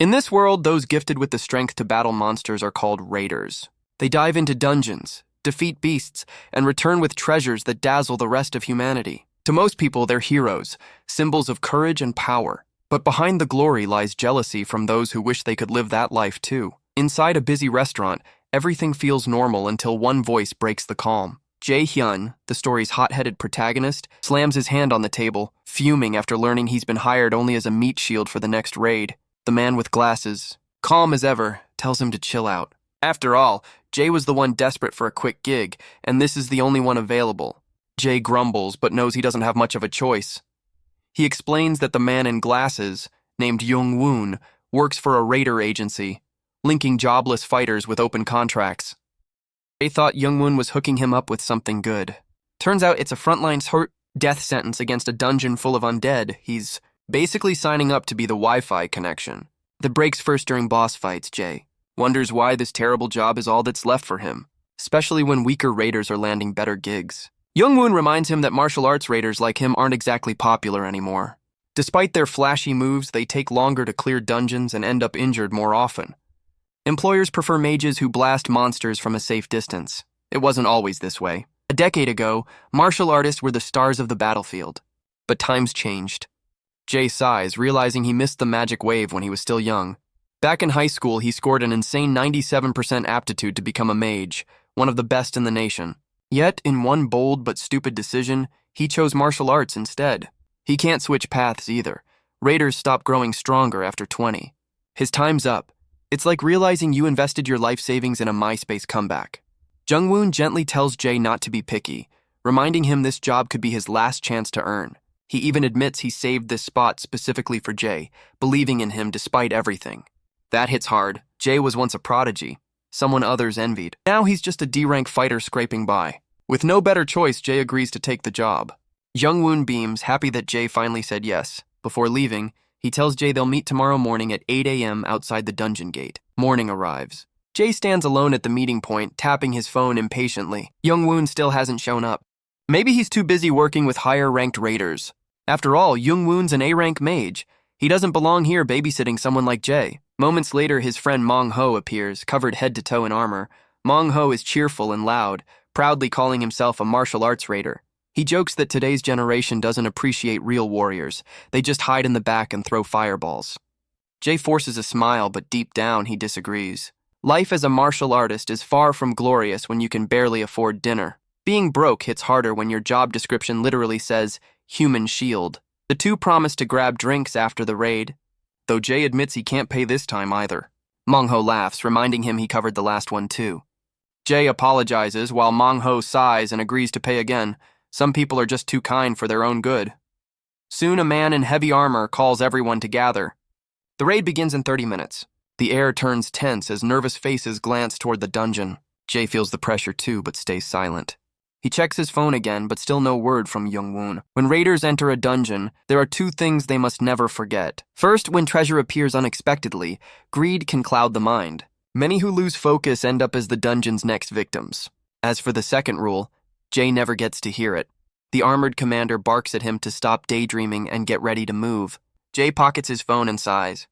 In this world, those gifted with the strength to battle monsters are called raiders. They dive into dungeons, defeat beasts, and return with treasures that dazzle the rest of humanity. To most people, they're heroes, symbols of courage and power. But behind the glory lies jealousy from those who wish they could live that life too. Inside a busy restaurant, everything feels normal until one voice breaks the calm. Jaehyeon, the story's hot-headed protagonist, slams his hand on the table, fuming after learning he's been hired only as a meat shield for the next raid. The man with glasses, calm as ever, tells him to chill out. After all, Jae was the one desperate for a quick gig, and this is the only one available. Jae grumbles, but knows he doesn't have much of a choice. He explains that the man in glasses, named Jung, works for a raider agency, linking jobless fighters with open contracts. They thought Jung was hooking him up with something good. Turns out it's a frontline death sentence against a dungeon full of undead. He's basically signing up to be the Wi-Fi connection. That breaks first during boss fights. Jae wonders why this terrible job is all that's left for him, especially when weaker raiders are landing better gigs. Jung reminds him that martial arts raiders like him aren't exactly popular anymore. Despite their flashy moves, they take longer to clear dungeons and end up injured more often. Employers prefer mages who blast monsters from a safe distance. It wasn't always this way. A decade ago, martial artists were the stars of the battlefield. But times changed. Jae sighs, realizing he missed the magic wave when he was still young. Back in high school, he scored an insane 97% aptitude to become a mage, one of the best in the nation. Yet, in one bold but stupid decision, he chose martial arts instead. He can't switch paths either. Raiders stop growing stronger after 20. His time's up. It's like realizing you invested your life savings in a MySpace comeback. Jung gently tells Jae not to be picky, reminding him this job could be his last chance to earn. He even admits he saved this spot specifically for Jae, believing in him despite everything. That hits hard. Jae was once a prodigy, someone others envied. Now he's just a D-rank fighter scraping by. With no better choice, Jae agrees to take the job. Jung beams, happy that Jae finally said yes. Before leaving, he tells Jae they'll meet tomorrow morning at 8 a.m. outside the dungeon gate. Morning arrives. Jae stands alone at the meeting point, tapping his phone impatiently. Jung still hasn't shown up. Maybe he's too busy working with higher-ranked raiders. After all, Jung-woon's an A-rank mage. He doesn't belong here babysitting someone like Jae. Moments later, his friend Manhwa appears, covered head to toe in armor. Manhwa is cheerful and loud, proudly calling himself a martial arts raider. He jokes that today's generation doesn't appreciate real warriors. They just hide in the back and throw fireballs. Jae forces a smile, but deep down he disagrees. Life as a martial artist is far from glorious when you can barely afford dinner. Being broke hits harder when your job description literally says, human shield. The two promise to grab drinks after the raid, though Jae admits he can't pay this time either. Manhwa laughs, reminding him he covered the last one too. Jae apologizes while Manhwa sighs and agrees to pay again. Some people are just too kind for their own good. Soon a man in heavy armor calls everyone to gather. The raid begins in 30 minutes. The air turns tense as nervous faces glance toward the dungeon. Jae feels the pressure too, but stays silent. He checks his phone again, but still no word from Jung. When raiders enter a dungeon, there are two things they must never forget. First, when treasure appears unexpectedly, greed can cloud the mind. Many who lose focus end up as the dungeon's next victims. As for the second rule, Jae never gets to hear it. The armored commander barks at him to stop daydreaming and get ready to move. Jae pockets his phone and sighs.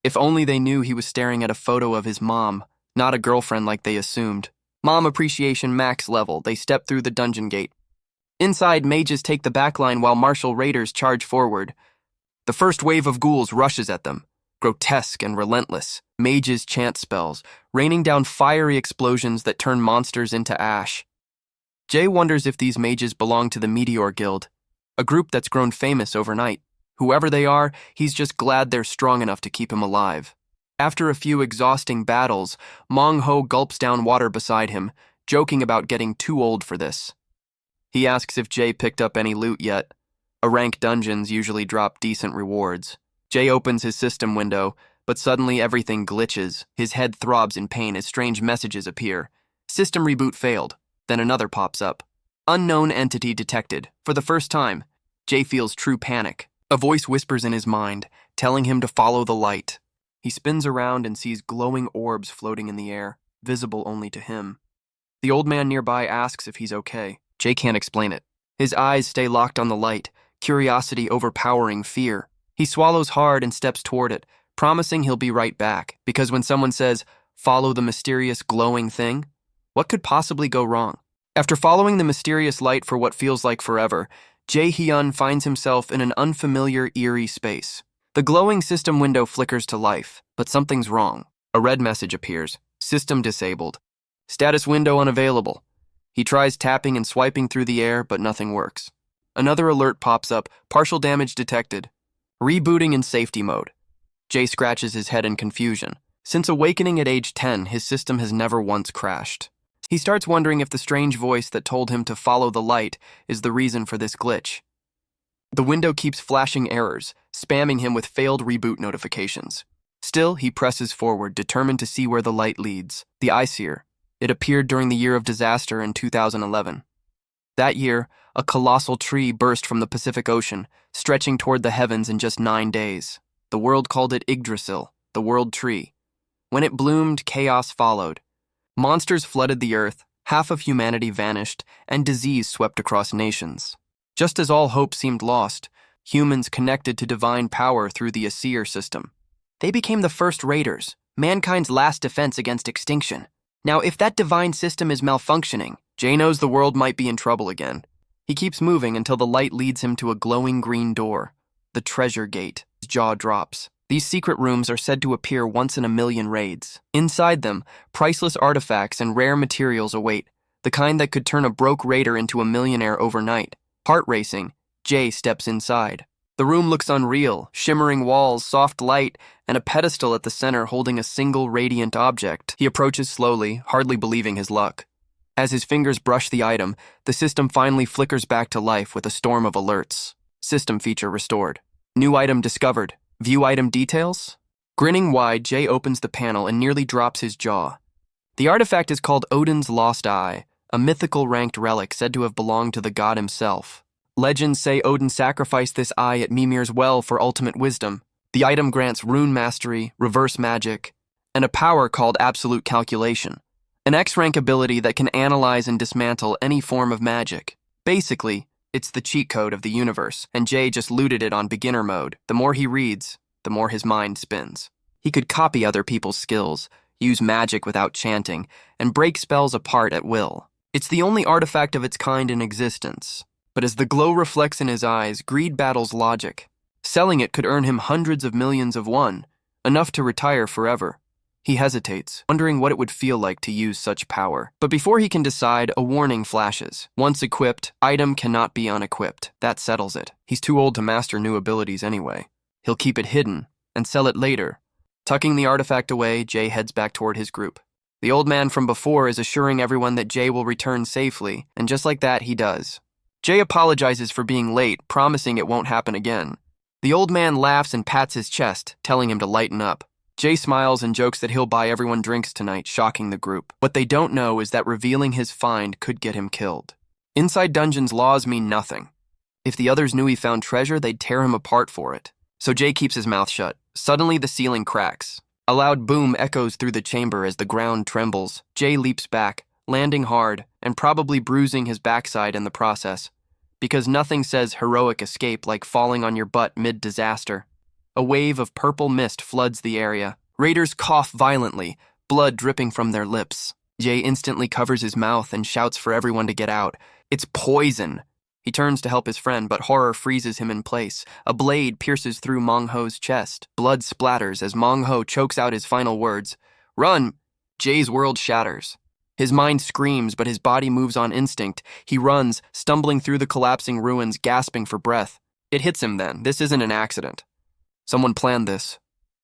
If only they knew he was staring at a photo of his mom, not a girlfriend like they assumed. Mom appreciation max level, they step through the dungeon gate. Inside, mages take the backline while martial raiders charge forward. The first wave of ghouls rushes at them, grotesque and relentless. Mages chant spells, raining down fiery explosions that turn monsters into ash. Jae wonders if these mages belong to the Meteor Guild, a group that's grown famous overnight. Whoever they are, he's just glad they're strong enough to keep him alive. After a few exhausting battles, Manhwa gulps down water beside him, joking about getting too old for this. He asks if Jae picked up any loot yet. A-rank dungeons usually drop decent rewards. Jae opens his system window, but suddenly everything glitches. His head throbs in pain as strange messages appear. System reboot failed. Then another pops up. Unknown entity detected. For the first time, Jae feels true panic. A voice whispers in his mind, telling him to follow the light. He spins around and sees glowing orbs floating in the air, visible only to him. The old man nearby asks if he's okay. Jae can't explain it. His eyes stay locked on the light, curiosity overpowering fear. He swallows hard and steps toward it, promising he'll be right back, because when someone says, "Follow the mysterious glowing thing," what could possibly go wrong? After following the mysterious light for what feels like forever, Jaehyeon finds himself in an unfamiliar, eerie space. The glowing system window flickers to life, but something's wrong. A red message appears. System disabled. Status window unavailable. He tries tapping and swiping through the air, but nothing works. Another alert pops up. Partial damage detected. Rebooting in safety mode. Jay scratches his head in confusion. Since awakening at age 10, his system has never once crashed. He starts wondering if the strange voice that told him to follow the light is the reason for this glitch. The window keeps flashing errors, spamming him with failed reboot notifications. Still, he presses forward, determined to see where the light leads. The Iseer. It appeared during the year of disaster in 2011. That year, a colossal tree burst from the Pacific Ocean, stretching toward the heavens in just 9 days. The world called it Yggdrasil, the world tree. When it bloomed, chaos followed. Monsters flooded the earth, half of humanity vanished, and disease swept across nations. Just as all hope seemed lost, humans connected to divine power through the Aesir system. They became the first raiders, mankind's last defense against extinction. Now, if that divine system is malfunctioning, Jay knows the world might be in trouble again. He keeps moving until the light leads him to a glowing green door. The treasure gate. His jaw drops. These secret rooms are said to appear once in a million raids. Inside them, priceless artifacts and rare materials await, the kind that could turn a broke raider into a millionaire overnight. Heart racing, Jay steps inside. The room looks unreal, shimmering walls, soft light, and a pedestal at the center holding a single radiant object. He approaches slowly, hardly believing his luck. As his fingers brush the item, the system finally flickers back to life with a storm of alerts. System feature restored. New item discovered. View item details? Grinning wide, Jay opens the panel and nearly drops his jaw. The artifact is called Odin's Lost Eye, a mythical ranked relic said to have belonged to the god himself. Legends say Odin sacrificed this eye at Mimir's well for ultimate wisdom. The item grants rune mastery, reverse magic, and a power called absolute calculation, an X-rank ability that can analyze and dismantle any form of magic. Basically, it's the cheat code of the universe, and Jay just looted it on beginner mode. The more he reads, the more his mind spins. He could copy other people's skills, use magic without chanting, and break spells apart at will. It's the only artifact of its kind in existence. But as the glow reflects in his eyes, greed battles logic. Selling it could earn him hundreds of millions of won, enough to retire forever. He hesitates, wondering what it would feel like to use such power. But before he can decide, a warning flashes. Once equipped, item cannot be unequipped. That settles it. He's too old to master new abilities anyway. He'll keep it hidden and sell it later. Tucking the artifact away, Jay heads back toward his group. The old man from before is assuring everyone that Jay will return safely, and just like that, he does. Jay apologizes for being late, promising it won't happen again. The old man laughs and pats his chest, telling him to lighten up. Jay smiles and jokes that he'll buy everyone drinks tonight, shocking the group. What they don't know is that revealing his find could get him killed. Inside dungeons, laws mean nothing. If the others knew he found treasure, they'd tear him apart for it. So Jay keeps his mouth shut. Suddenly, the ceiling cracks. A loud boom echoes through the chamber as the ground trembles. Jay leaps back, landing hard, and probably bruising his backside in the process. Because nothing says heroic escape like falling on your butt mid-disaster. A wave of purple mist floods the area. Raiders cough violently, blood dripping from their lips. Jay instantly covers his mouth and shouts for everyone to get out. It's poison! He turns to help his friend, but horror freezes him in place. A blade pierces through Mongho's chest. Blood splatters as Mongho chokes out his final words. Run! Jay's world shatters. His mind screams, but his body moves on instinct. He runs, stumbling through the collapsing ruins, gasping for breath. It hits him then. This isn't an accident. Someone planned this.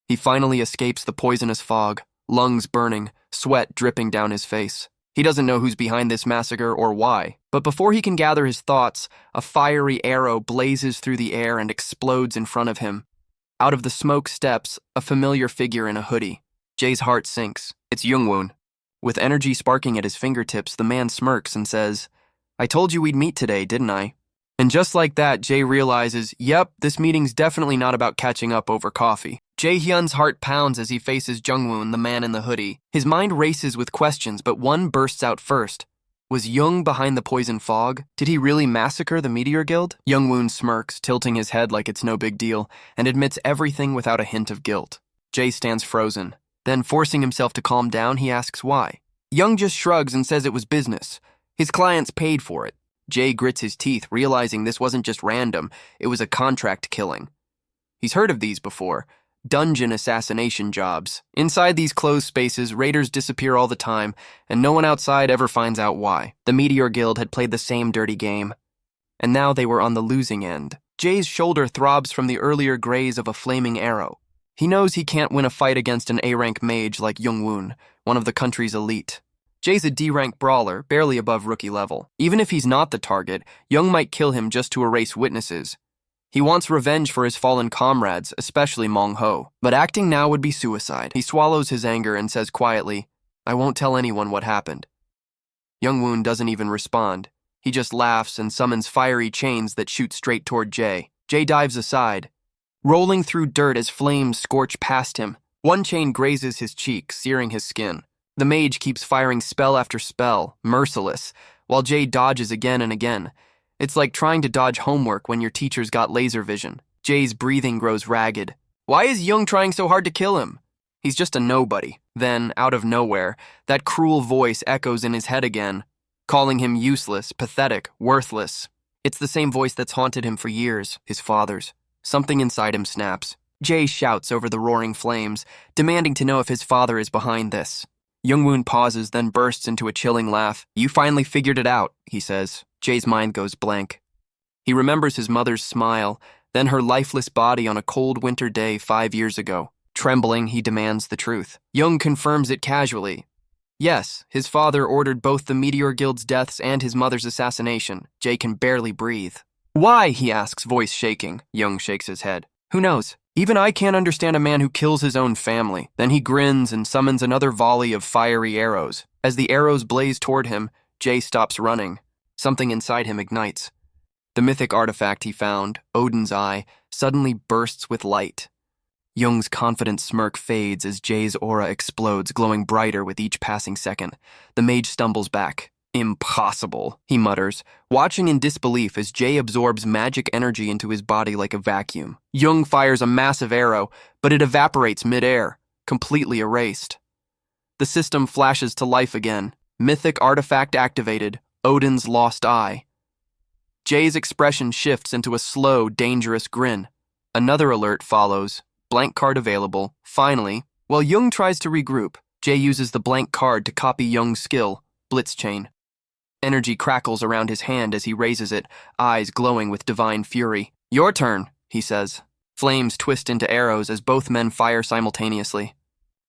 He finally escapes the poisonous fog, lungs burning, sweat dripping down his face. He doesn't know who's behind this massacre or why. But before he can gather his thoughts, a fiery arrow blazes through the air and explodes in front of him. Out of the smoke steps a familiar figure in a hoodie. Jay's heart sinks. It's Jung. With energy sparking at his fingertips, the man smirks and says, I told you we'd meet today, didn't I? And just like that, Jay realizes, yep, this meeting's definitely not about catching up over coffee. Jaehyun's heart pounds as he faces Jungwon, the man in the hoodie. His mind races with questions, but one bursts out first. Was Jung behind the poison fog? Did he really massacre the Meteor Guild? Jungwon smirks, tilting his head like it's no big deal, and admits everything without a hint of guilt. Jae stands frozen. Then, forcing himself to calm down, he asks why. Jung just shrugs and says it was business. His clients paid for it. Jae grits his teeth, realizing this wasn't just random, it was a contract killing. He's heard of these before. Dungeon assassination jobs. Inside these closed spaces, raiders disappear all the time, and no one outside ever finds out why. The Meteor Guild had played the same dirty game. And now they were on the losing end. Jae's shoulder throbs from the earlier graze of a flaming arrow. He knows he can't win a fight against an A-rank mage like Jung-woon, one of the country's elite. Jae's a D-rank brawler, barely above rookie level. Even if he's not the target, Jung might kill him just to erase witnesses. He wants revenge for his fallen comrades, especially Mong-ho. But acting now would be suicide. He swallows his anger and says quietly, "I won't tell anyone what happened." Jung-woon doesn't even respond. He just laughs and summons fiery chains that shoot straight toward Jae. Jae dives aside, rolling through dirt as flames scorch past him. One chain grazes his cheek, searing his skin. The mage keeps firing spell after spell, merciless, while Jae dodges again and again. It's like trying to dodge homework when your teacher's got laser vision. Jae's breathing grows ragged. Why is Jung trying so hard to kill him? He's just a nobody. Then, out of nowhere, that cruel voice echoes in his head again, calling him useless, pathetic, worthless. It's the same voice that's haunted him for years, his father's. Something inside him snaps. Jae shouts over the roaring flames, demanding to know if his father is behind this. Jung-woon pauses, then bursts into a chilling laugh. "You finally figured it out," he says. Jae's mind goes blank. He remembers his mother's smile, then her lifeless body on a cold winter day 5 years ago. Trembling, he demands the truth. Jung confirms it casually. Yes, his father ordered both the Meteor Guild's deaths and his mother's assassination. Jae can barely breathe. "Why?" he asks, voice shaking. Jung shakes his head. "Who knows? Even I can't understand a man who kills his own family." Then he grins and summons another volley of fiery arrows. As the arrows blaze toward him, Jae stops running. Something inside him ignites. The mythic artifact he found, Odin's Eye, suddenly bursts with light. Jung's confident smirk fades as Jae's aura explodes, glowing brighter with each passing second. The mage stumbles back. "Impossible," he mutters, watching in disbelief as Jae absorbs magic energy into his body like a vacuum. Jung fires a massive arrow, but it evaporates midair, completely erased. The system flashes to life again. Mythic artifact activated, Odin's lost eye. Jae's expression shifts into a slow, dangerous grin. Another alert follows. Blank card available. Finally, while Jung tries to regroup, Jae uses the blank card to copy Jung's skill, Blitz Chain. Energy crackles around his hand as he raises it, eyes glowing with divine fury. "Your turn," he says. Flames twist into arrows as both men fire simultaneously.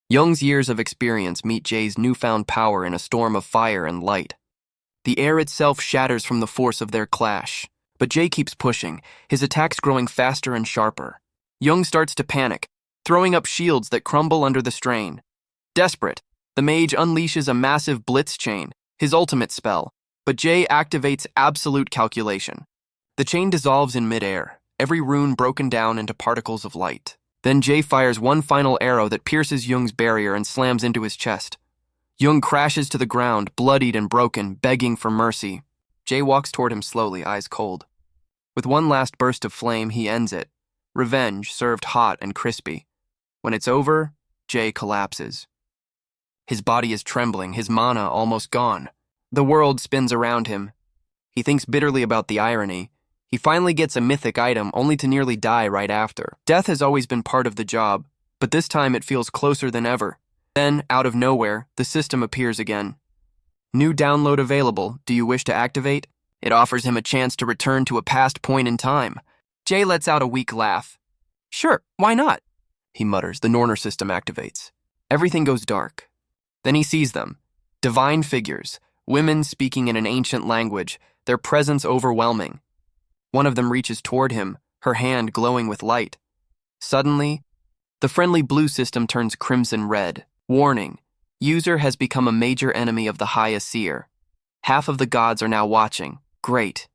Jung's years of experience meet Jae's newfound power in a storm of fire and light. The air itself shatters from the force of their clash. But Jae keeps pushing, his attacks growing faster and sharper. Jung starts to panic, throwing up shields that crumble under the strain. Desperate, the mage unleashes a massive Blitz Chain, his ultimate spell, but Jae activates absolute calculation. The chain dissolves in midair, every rune broken down into particles of light. Then Jae fires one final arrow that pierces Jung's barrier and slams into his chest. Jung crashes to the ground, bloodied and broken, begging for mercy. Jae walks toward him slowly, eyes cold. With one last burst of flame, he ends it. Revenge served hot and crispy. When it's over, Jae collapses. His body is trembling, his mana almost gone. The world spins around him. He thinks bitterly about the irony. He finally gets a mythic item only to nearly die right after. Death has always been part of the job, but this time it feels closer than ever. Then, out of nowhere, the system appears again. "New download available. Do you wish to activate?" It offers him a chance to return to a past point in time. Jae lets out a weak laugh. "Sure, why not?" he mutters. The Norner system activates. Everything goes dark. Then he sees them. Divine figures, women speaking in an ancient language, their presence overwhelming. One of them reaches toward him, her hand glowing with light. Suddenly, the friendly blue system turns crimson red. Warning, user has become a major enemy of the High Seer. Half of the gods are now watching. Great.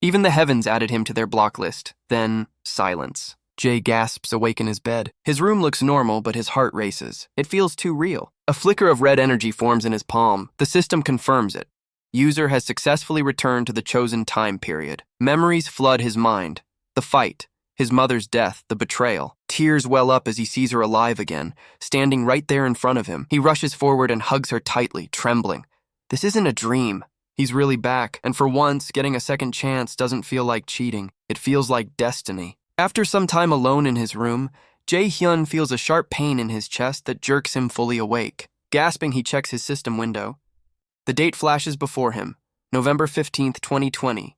Even the heavens added him to their block list. Then, silence. Jae gasps awake in his bed. His room looks normal, but his heart races. It feels too real. A flicker of red energy forms in his palm. The system confirms it. User has successfully returned to the chosen time period. Memories flood his mind. The fight, His mother's death, the betrayal. Tears well up as he sees her alive again, standing right there in front of him. He rushes forward and hugs her tightly, trembling. This isn't a dream. He's really back, and for once, getting a second chance doesn't feel like cheating. It feels like destiny. After some time alone in his room, Jaehyeon feels a sharp pain in his chest that jerks him fully awake. Gasping, he checks his system window. The date flashes before him, November 15th, 2020.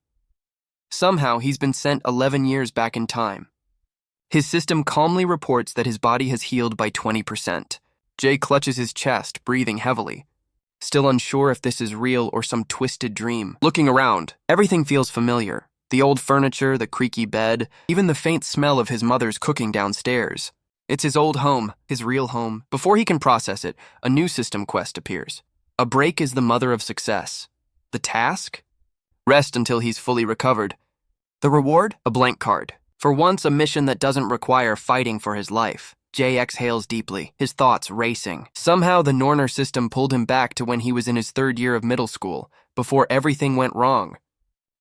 Somehow, he's been sent 11 years back in time. His system calmly reports that his body has healed by 20%. Jay clutches his chest, breathing heavily, still unsure if this is real or some twisted dream. Looking around, everything feels familiar. The old furniture, the creaky bed, even the faint smell of his mother's cooking downstairs. It's his old home, his real home. Before he can process it, a new system quest appears. A break is the mother of success. The task? Rest until he's fully recovered. The reward? A blank card. For once, a mission that doesn't require fighting for his life. Jay exhales deeply, his thoughts racing. Somehow, the Norner system pulled him back to when he was in his 3rd year of middle school, before everything went wrong.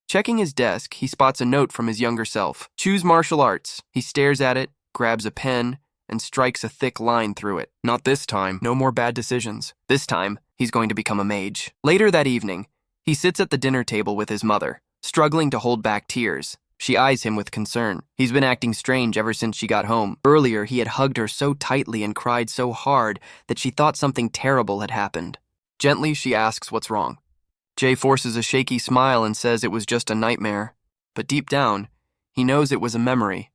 Checking his desk, he spots a note from his younger self. Choose martial arts. He stares at it, grabs a pen, and strikes a thick line through it. Not this time. No more bad decisions. This time, he's going to become a mage. Later that evening, he sits at the dinner table with his mother, struggling to hold back tears. She eyes him with concern. He's been acting strange ever since she got home. Earlier, he had hugged her so tightly and cried so hard that she thought something terrible had happened. Gently, she asks what's wrong. Jay forces a shaky smile and says it was just a nightmare. But deep down, he knows it was a memory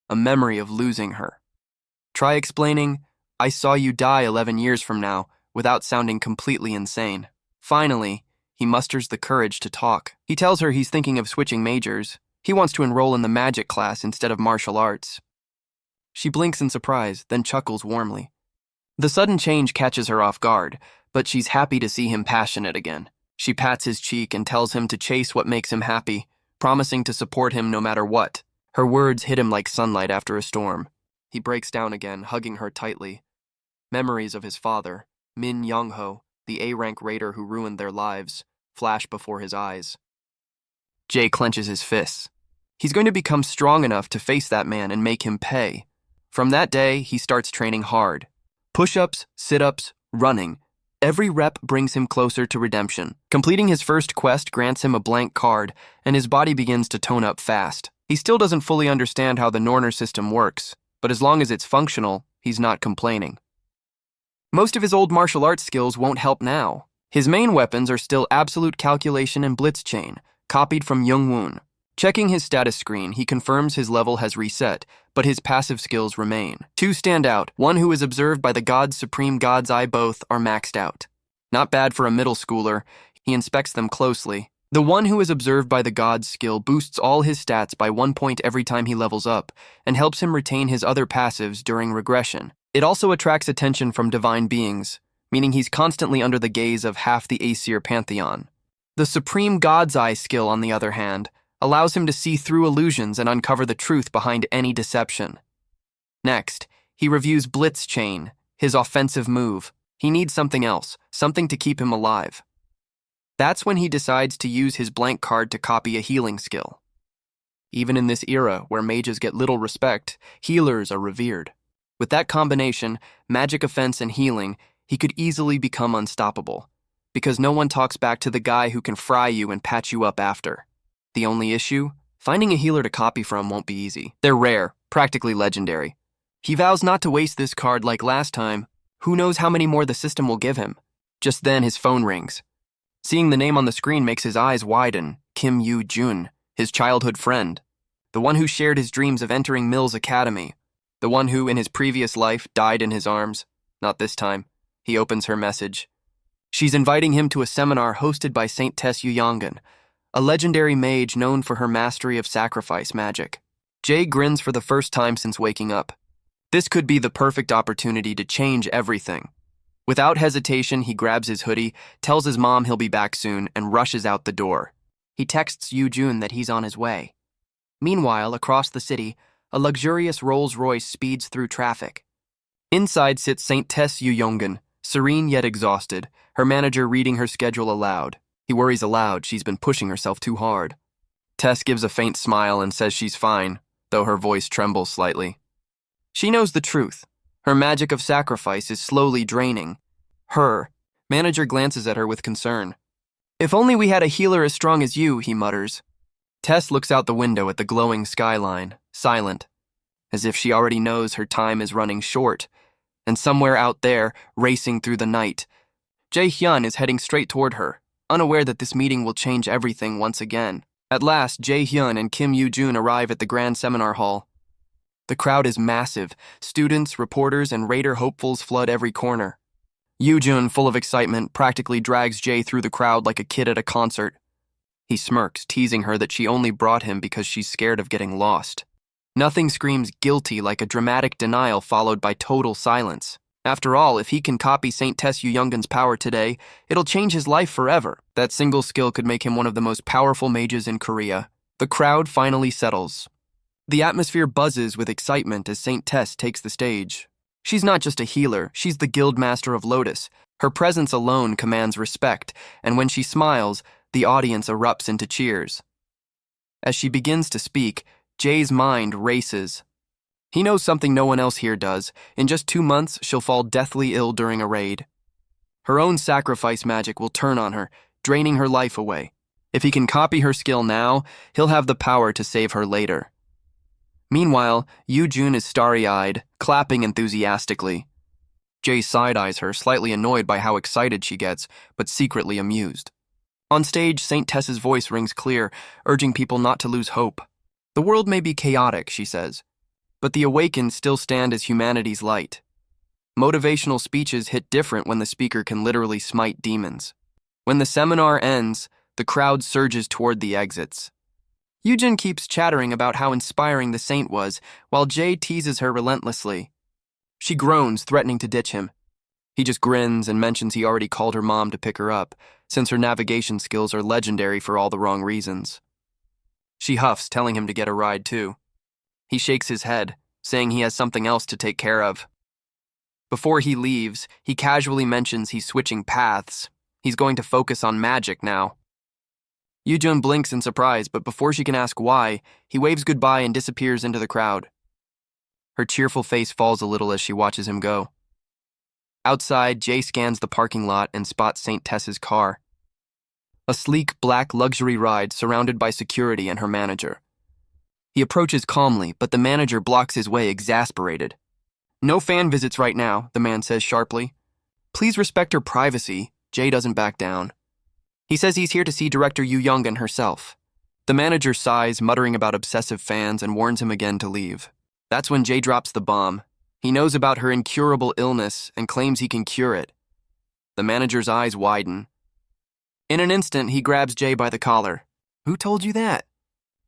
of losing her. Try explaining, "I saw you die 11 years from now," without sounding completely insane. Finally, he musters the courage to talk. He tells her he's thinking of switching majors. He wants to enroll in the magic class instead of martial arts. She blinks in surprise, then chuckles warmly. The sudden change catches her off guard, but she's happy to see him passionate again. She pats his cheek and tells him to chase what makes him happy, promising to support him no matter what. Her words hit him like sunlight after a storm. He breaks down again, hugging her tightly. Memories of his father, Min Young-ho, the A-rank raider who ruined their lives, flash before his eyes. Jay clenches his fists. He's going to become strong enough to face that man and make him pay. From that day, he starts training hard. Push-ups, sit-ups, running. Every rep brings him closer to redemption. Completing his first quest grants him a blank card, and his body begins to tone up fast. He still doesn't fully understand how the Norner system works, but as long as it's functional, he's not complaining. Most of his old martial arts skills won't help now. His main weapons are still absolute calculation and blitz chain, copied from Jung. Checking his status screen, he confirms his level has reset, but his passive skills remain. Two stand out. One who is observed by the God's Supreme God's Eye. Both are maxed out. Not bad for a middle schooler. He inspects them closely. The one who is observed by the God's skill boosts all his stats by 1 point every time he levels up, and helps him retain his other passives during regression. It also attracts attention from divine beings, meaning he's constantly under the gaze of half the Aesir pantheon. The Supreme God's Eye skill, on the other hand, allows him to see through illusions and uncover the truth behind any deception. Next, he reviews Blitz Chain, his offensive move. He needs something else, something to keep him alive. That's when he decides to use his blank card to copy a healing skill. Even in this era, where mages get little respect, healers are revered. With that combination, magic offense and healing, he could easily become unstoppable, because no one talks back to the guy who can fry you and patch you up after. The only issue? Finding a healer to copy from won't be easy. They're rare, practically legendary. He vows not to waste this card like last time. Who knows how many more the system will give him? Just then, his phone rings. Seeing the name on the screen makes his eyes widen. Kim Yoo-jun, his childhood friend. The one who shared his dreams of entering Mills Academy. The one who, in his previous life, died in his arms. Not this time. He opens her message. She's inviting him to a seminar hosted by Saint Tess Yuyongan, a legendary mage known for her mastery of sacrifice magic. Jay grins for the first time since waking up. This could be the perfect opportunity to change everything. Without hesitation, he grabs his hoodie, tells his mom he'll be back soon, and rushes out the door. He texts Yoo-jun that he's on his way. Meanwhile, across the city, a luxurious Rolls-Royce speeds through traffic. Inside sits Saint Tess Yuyongan, serene yet exhausted, her manager reading her schedule aloud. He worries aloud she's been pushing herself too hard. Tess gives a faint smile and says she's fine, though her voice trembles slightly. She knows the truth. Her magic of sacrifice is slowly draining. Her manager glances at her with concern. If only we had a healer as strong as you, he mutters. Tess looks out the window at the glowing skyline, silent, as if she already knows her time is running short. And somewhere out there, racing through the night, Jaehyeon is heading straight toward her, unaware that this meeting will change everything once again. At last, Jaehyeon and Kim Yoo-jun arrive at the grand seminar hall. The crowd is massive. Students, reporters, and Raider hopefuls flood every corner. Yoo-jun, full of excitement, practically drags Jae through the crowd like a kid at a concert. He smirks, teasing her that she only brought him because she's scared of getting lost. Nothing screams guilty like a dramatic denial followed by total silence. After all, if he can copy St. Tess Youngun's power today, it'll change his life forever. That single skill could make him one of the most powerful mages in Korea. The crowd finally settles. The atmosphere buzzes with excitement as St. Tess takes the stage. She's not just a healer, she's the guild master of Lotus. Her presence alone commands respect, and when she smiles, the audience erupts into cheers. As she begins to speak, Jay's mind races. He knows something no one else here does. In just 2 months, she'll fall deathly ill during a raid. Her own sacrifice magic will turn on her, draining her life away. If he can copy her skill now, he'll have the power to save her later. Meanwhile, Yoo-jun is starry-eyed, clapping enthusiastically. Jay side-eyes her, slightly annoyed by how excited she gets, but secretly amused. On stage, St. Tess's voice rings clear, urging people not to lose hope. The world may be chaotic, she says, but the awakened still stand as humanity's light. Motivational speeches hit different when the speaker can literally smite demons. When the seminar ends, the crowd surges toward the exits. Yoo-jun keeps chattering about how inspiring the saint was, while Jay teases her relentlessly. She groans, threatening to ditch him. He just grins and mentions he already called her mom to pick her up, since her navigation skills are legendary for all the wrong reasons. She huffs, telling him to get a ride too. He shakes his head, saying he has something else to take care of. Before he leaves, he casually mentions he's switching paths. He's going to focus on magic now. Yoo-jun blinks in surprise, but before she can ask why, he waves goodbye and disappears into the crowd. Her cheerful face falls a little as she watches him go. Outside, Jay scans the parking lot and spots St. Tess's car. A sleek, black luxury ride surrounded by security and her manager. He approaches calmly, but the manager blocks his way, exasperated. "No fan visits right now," the man says sharply. "Please respect her privacy." Jay doesn't back down. He says he's here to see Director Yoo Youngun herself. The manager sighs, muttering about obsessive fans, and warns him again to leave. That's when Jay drops the bomb. He knows about her incurable illness and claims he can cure it. The manager's eyes widen. In an instant, he grabs Jay by the collar. "Who told you that?"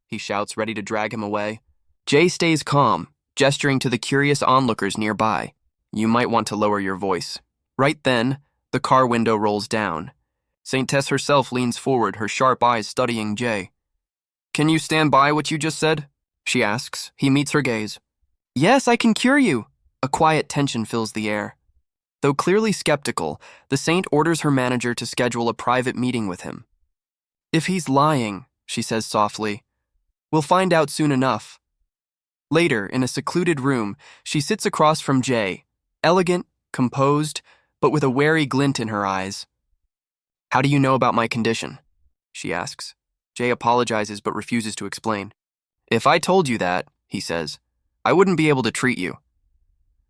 he shouts, ready to drag him away. Jay stays calm, gesturing to the curious onlookers nearby. "You might want to lower your voice." Right then, the car window rolls down. St. Tess herself leans forward, her sharp eyes studying Jay. "Can you stand by what you just said?" she asks. He meets her gaze. "Yes, I can cure you." A quiet tension fills the air. Though clearly skeptical, the saint orders her manager to schedule a private meeting with him. "If he's lying," she says softly, "we'll find out soon enough." Later, in a secluded room, she sits across from Jay, elegant, composed, but with a wary glint in her eyes. "How do you know about my condition?" she asks. Jay apologizes but refuses to explain. "If I told you that," he says, "I wouldn't be able to treat you."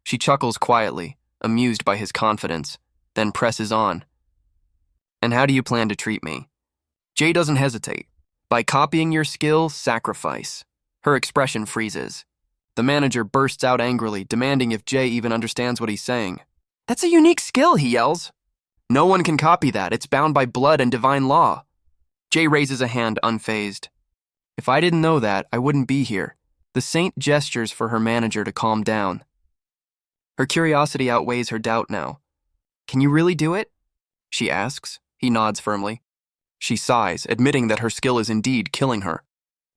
She chuckles quietly, amused by his confidence, then presses on. "And how do you plan to treat me?" Jay doesn't hesitate. "By copying your skill, sacrifice." Her expression freezes. The manager bursts out angrily, demanding if Jay even understands what he's saying. "That's a unique skill," he yells. "No one can copy that. It's bound by blood and divine law." Jay raises a hand, unfazed. "If I didn't know that, I wouldn't be here." The saint gestures for her manager to calm down. Her curiosity outweighs her doubt now. "Can you really do it?" she asks. He nods firmly. She sighs, admitting that her skill is indeed killing her.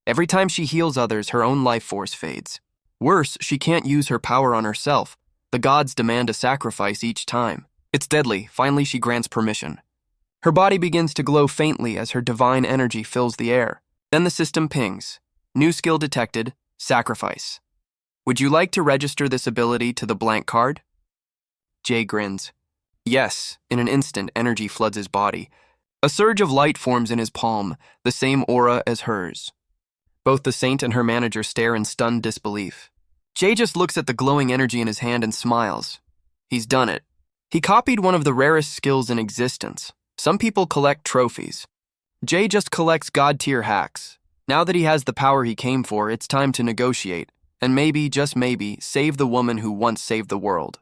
Every time she heals others, her own life force fades. Worse, she can't use her power on herself. The gods demand a sacrifice each time. It's deadly. Finally, she grants permission. Her body begins to glow faintly as her divine energy fills the air. Then the system pings. "New skill detected. Sacrifice. Would you like to register this ability to the blank card? Jae grins. Yes, in an instant, energy floods his body. A surge of light forms in his palm, the same aura as hers. Both the saint and her manager stare in stunned disbelief. Jae just looks at the glowing energy in his hand and smiles. He's done it. He copied one of the rarest skills in existence. Some people collect trophies. Jae just collects god-tier hacks. Now that he has the power he came for, it's time to negotiate, and maybe, just maybe, save the woman who once saved the world.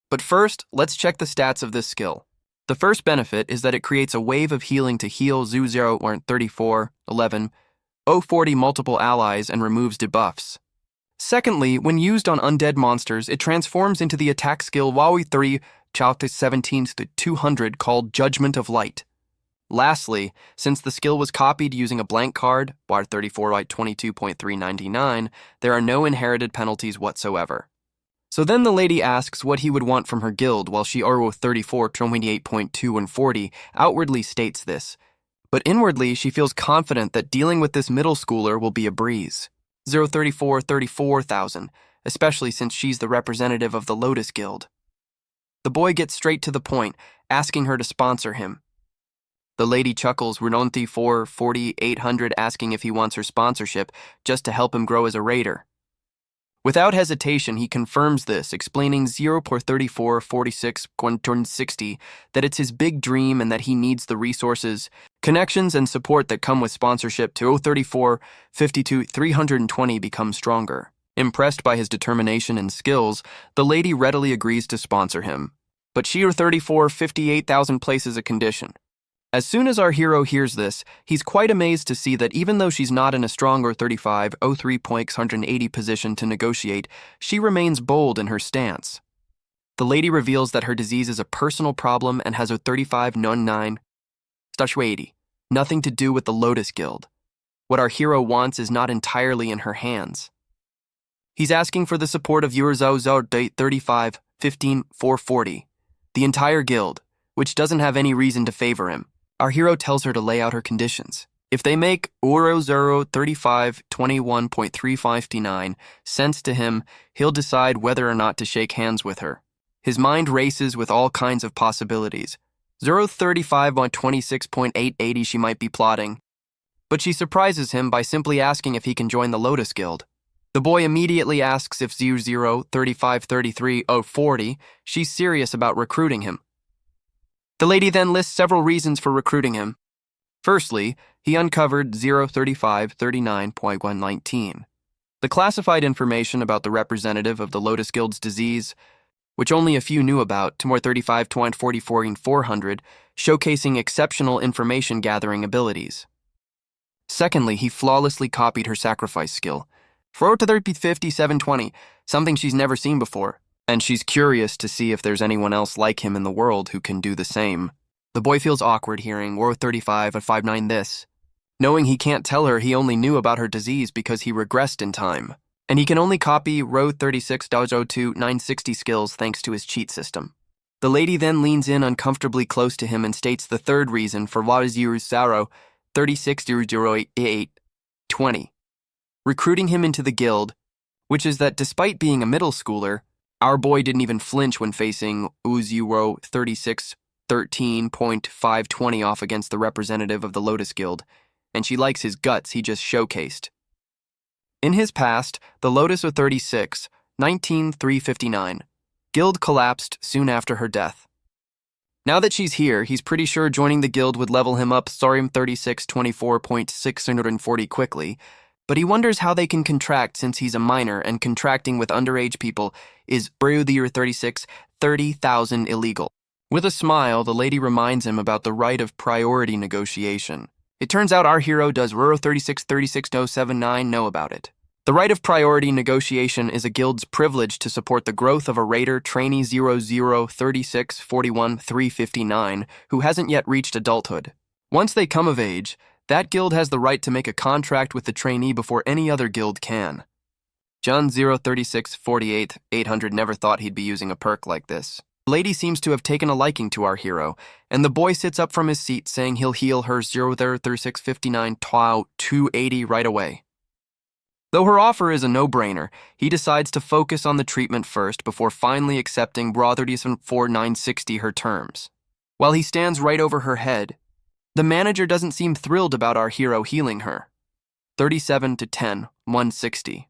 But first, let's check the stats of this skill. The first benefit is that it creates a wave of healing to heal 0 or 34, 11, 040 multiple allies and removes debuffs. Secondly, when used on undead monsters, it transforms into the attack skill Wawi 3, Chapter 17 to 200 called Judgment of Light. Lastly, since the skill was copied using a blank card, War 34 by 22.399, there are no inherited penalties whatsoever. So then the lady asks what he would want from her guild while she Arwo 34, 28.2 and 40 outwardly states this. But inwardly, she feels confident that dealing with this middle schooler will be a breeze. 34,000, especially since she's the representative of the Lotus Guild. The boy gets straight to the point, asking her to sponsor him. The lady chuckles Runonti 440,800 asking if he wants her sponsorship just to help him grow as a raider. Without hesitation, he confirms this, explaining 0 per 34, 46, 60 that it's his big dream and that he needs the resources, connections, and support that come with sponsorship to 034, 52, 320 become stronger. Impressed by his determination and skills, the lady readily agrees to sponsor him. But she 34, 58,000 places a condition. As soon as our hero hears this, he's quite amazed to see that even though she's not in a stronger 35, 03.180 position to negotiate, she remains bold in her stance. The lady reveals that her disease is a personal problem and has a 35, 9, 80, nothing to do with the Lotus Guild. What our hero wants is not entirely in her hands. He's asking for the support of Yurzao date 35, 15, 440, the entire guild, which doesn't have any reason to favor him. Our hero tells her to lay out her conditions. If they make Uro 0 35 21.359 sense to him, he'll decide whether or not to shake hands with her. His mind races with all kinds of possibilities. 035 on 26.880 she might be plotting. But she surprises him by simply asking if he can join the Lotus Guild. The boy immediately asks if 00 35 33 040 she's serious about recruiting him. The lady then lists several reasons for recruiting him. Firstly, he uncovered 035 39.119. The classified information about the representative of the Lotus Guild's disease, which only a few knew about, to more 35 44 and 400, showcasing exceptional information gathering abilities. Secondly, he flawlessly copied her sacrifice skill. 4 to 50 720, something she's never seen before. And she's curious to see if there's anyone else like him in the world who can do the same. The boy feels awkward hearing War 35 at 59 this, knowing he can't tell her he only knew about her disease because he regressed in time, and he can only copy Row 36.02 960 skills thanks to his cheat system. The lady then leans in uncomfortably close to him and states the third reason for Waziru Saro 36.008 20, recruiting him into the guild, which is that despite being a middle schooler, our boy didn't even flinch when facing Uzuro 36 13.520 off against the representative of the Lotus Guild, and she likes his guts he just showcased. In his past, the Lotus of 36, 19,359, guild collapsed soon after her death. Now that she's here, he's pretty sure joining the guild would level him up Sarium 36 24.640 quickly, but he wonders how they can contract since he's a minor and contracting with underage people is Brew the year 36, 30,000 illegal. With a smile, the lady reminds him about the right of priority negotiation. It turns out our hero does Ruro 36 know about it. The right of priority negotiation is a guild's privilege to support the growth of a raider trainee 00 36 41 359 who hasn't yet reached adulthood. Once they come of age, that guild has the right to make a contract with the trainee before any other guild can. Jun 036 48 800 never thought he'd be using a perk like this. The lady seems to have taken a liking to our hero, and the boy sits up from his seat saying he'll heal her 036 59 Tau 280 right away. Though her offer is a no-brainer, he decides to focus on the treatment first before finally accepting 37,960 her terms. While he stands right over her head, the manager doesn't seem thrilled about our hero healing her. 37 to 10, 160.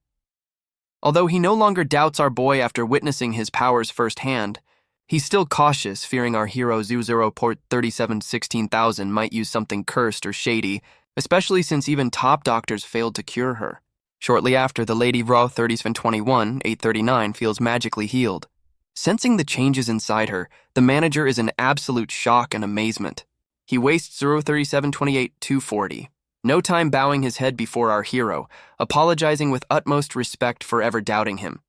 Although he no longer doubts our boy after witnessing his powers firsthand, he's still cautious, fearing our hero 37,16,000 might use something cursed or shady, especially since even top doctors failed to cure her. Shortly after, the lady Raw 3721, 839 feels magically healed. Sensing the changes inside her, the manager is in absolute shock and amazement. He wastes 03728, 240. No time bowing his head before our hero, apologizing with utmost respect for ever doubting him.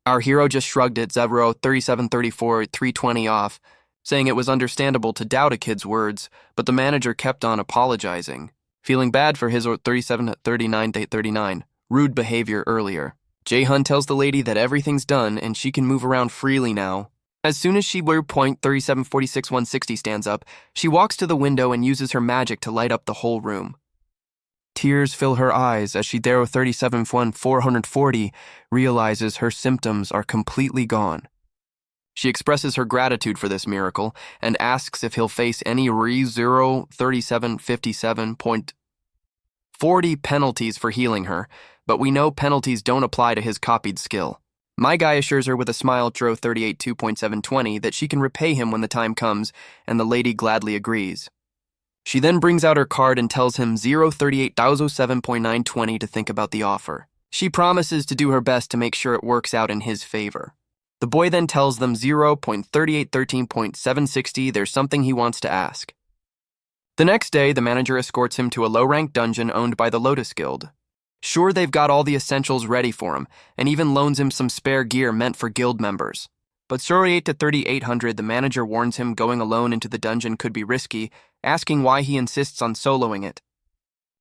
Our hero just shrugged it 3734, 320 off, saying it was understandable to doubt a kid's words, but the manager kept on apologizing, feeling bad for his 3739, 839. Rude behavior earlier. Jaehyeon tells the lady that everything's done and she can move around freely now. As soon as she point 3746 160 stands up, she walks to the window and uses her magic to light up the whole room. Tears fill her eyes as she 440 realizes her symptoms are completely gone. She expresses her gratitude for this miracle and asks if he'll face any 3757.40 penalties for healing her, but we know penalties don't apply to his copied skill. My guy assures her with a smile 382.720 that she can repay him when the time comes, and the lady gladly agrees. She then brings out her card and tells him 038,007.920 to think about the offer. She promises to do her best to make sure it works out in his favor. The boy then tells them 0.3813.760 there's something he wants to ask. The next day, the manager escorts him to a low-ranked dungeon owned by the Lotus Guild. Sure, they've got all the essentials ready for him, and even loans him some spare gear meant for guild members. But 38 to 3800, the manager warns him going alone into the dungeon could be risky, asking why he insists on soloing it.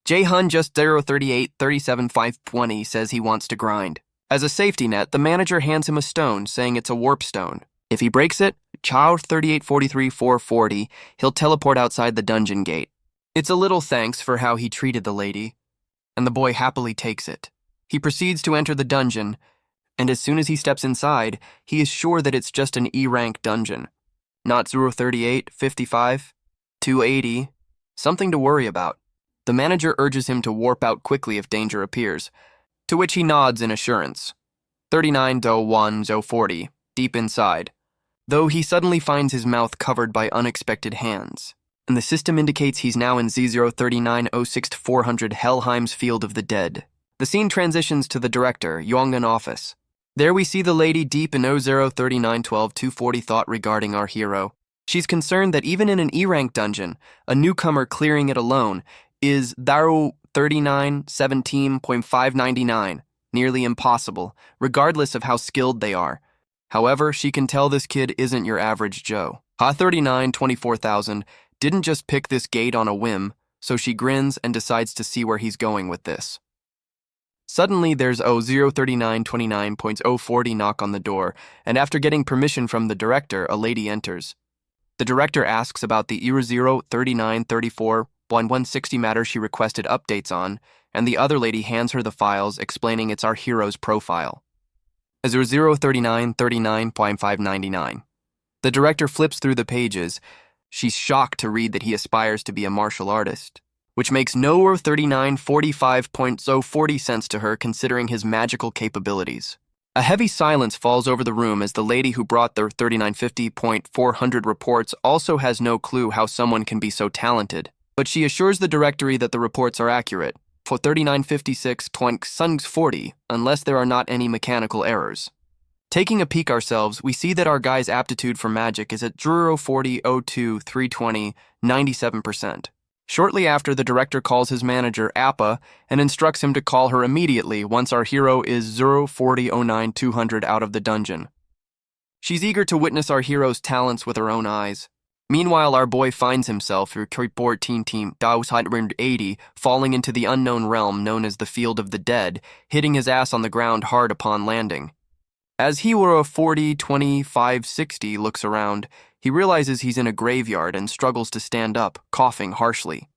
Jaehyeon just 038 37 520 says he wants to grind. As a safety net, the manager hands him a stone, saying it's a warp stone. If he breaks it, Chow 3843 440, he'll teleport outside the dungeon gate. It's a little thanks for how he treated the lady, and the boy happily takes it. He proceeds to enter the dungeon, and as soon as he steps inside, he is sure that it's just an E-rank dungeon. Not 038, 55, 280, something to worry about. The manager urges him to warp out quickly if danger appears, to which he nods in assurance. 39-01, 040, deep inside, though he suddenly finds his mouth covered by unexpected hands, and the system indicates he's now in Z039-06-400 Helheim's Field of the Dead. The scene transitions to the director, Jung, in office. There we see the lady deep in 039-12-240 thought regarding our hero. She's concerned that even in an E-rank dungeon, a newcomer clearing it alone is 39-17.599, nearly impossible, regardless of how skilled they are. However, she can tell this kid isn't your average Joe. Ha39-24,000 didn't just pick this gate on a whim, so she grins and decides to see where he's going with this. Suddenly, there's 039-29.040 knock on the door, and after getting permission from the director, a lady enters. The director asks about the 039-34-1160 matter she requested updates on, and the other lady hands her the files explaining it's our hero's profile. 039-39.599. The director flips through the pages. She's shocked to read that he aspires to be a martial artist, which makes no 39-45.040 sense to her considering his magical capabilities. A heavy silence falls over the room as the lady who brought the 3950.400 reports also has no clue how someone can be so talented, but she assures the directory that the reports are accurate for 3956.40 unless there are not any mechanical errors. Taking a peek ourselves, we see that our guy's aptitude for magic is at 040-02-320, 97%. Shortly after, the director calls his manager, Appa, and instructs him to call her immediately once our hero is 040-09-200 out of the dungeon. She's eager to witness our hero's talents with her own eyes. Meanwhile, our boy finds himself through report team 80 falling into the unknown realm known as the Field of the Dead, hitting his ass on the ground hard upon landing. As Hero 40-25-60 looks around, he realizes he's in a graveyard and struggles to stand up, coughing harshly.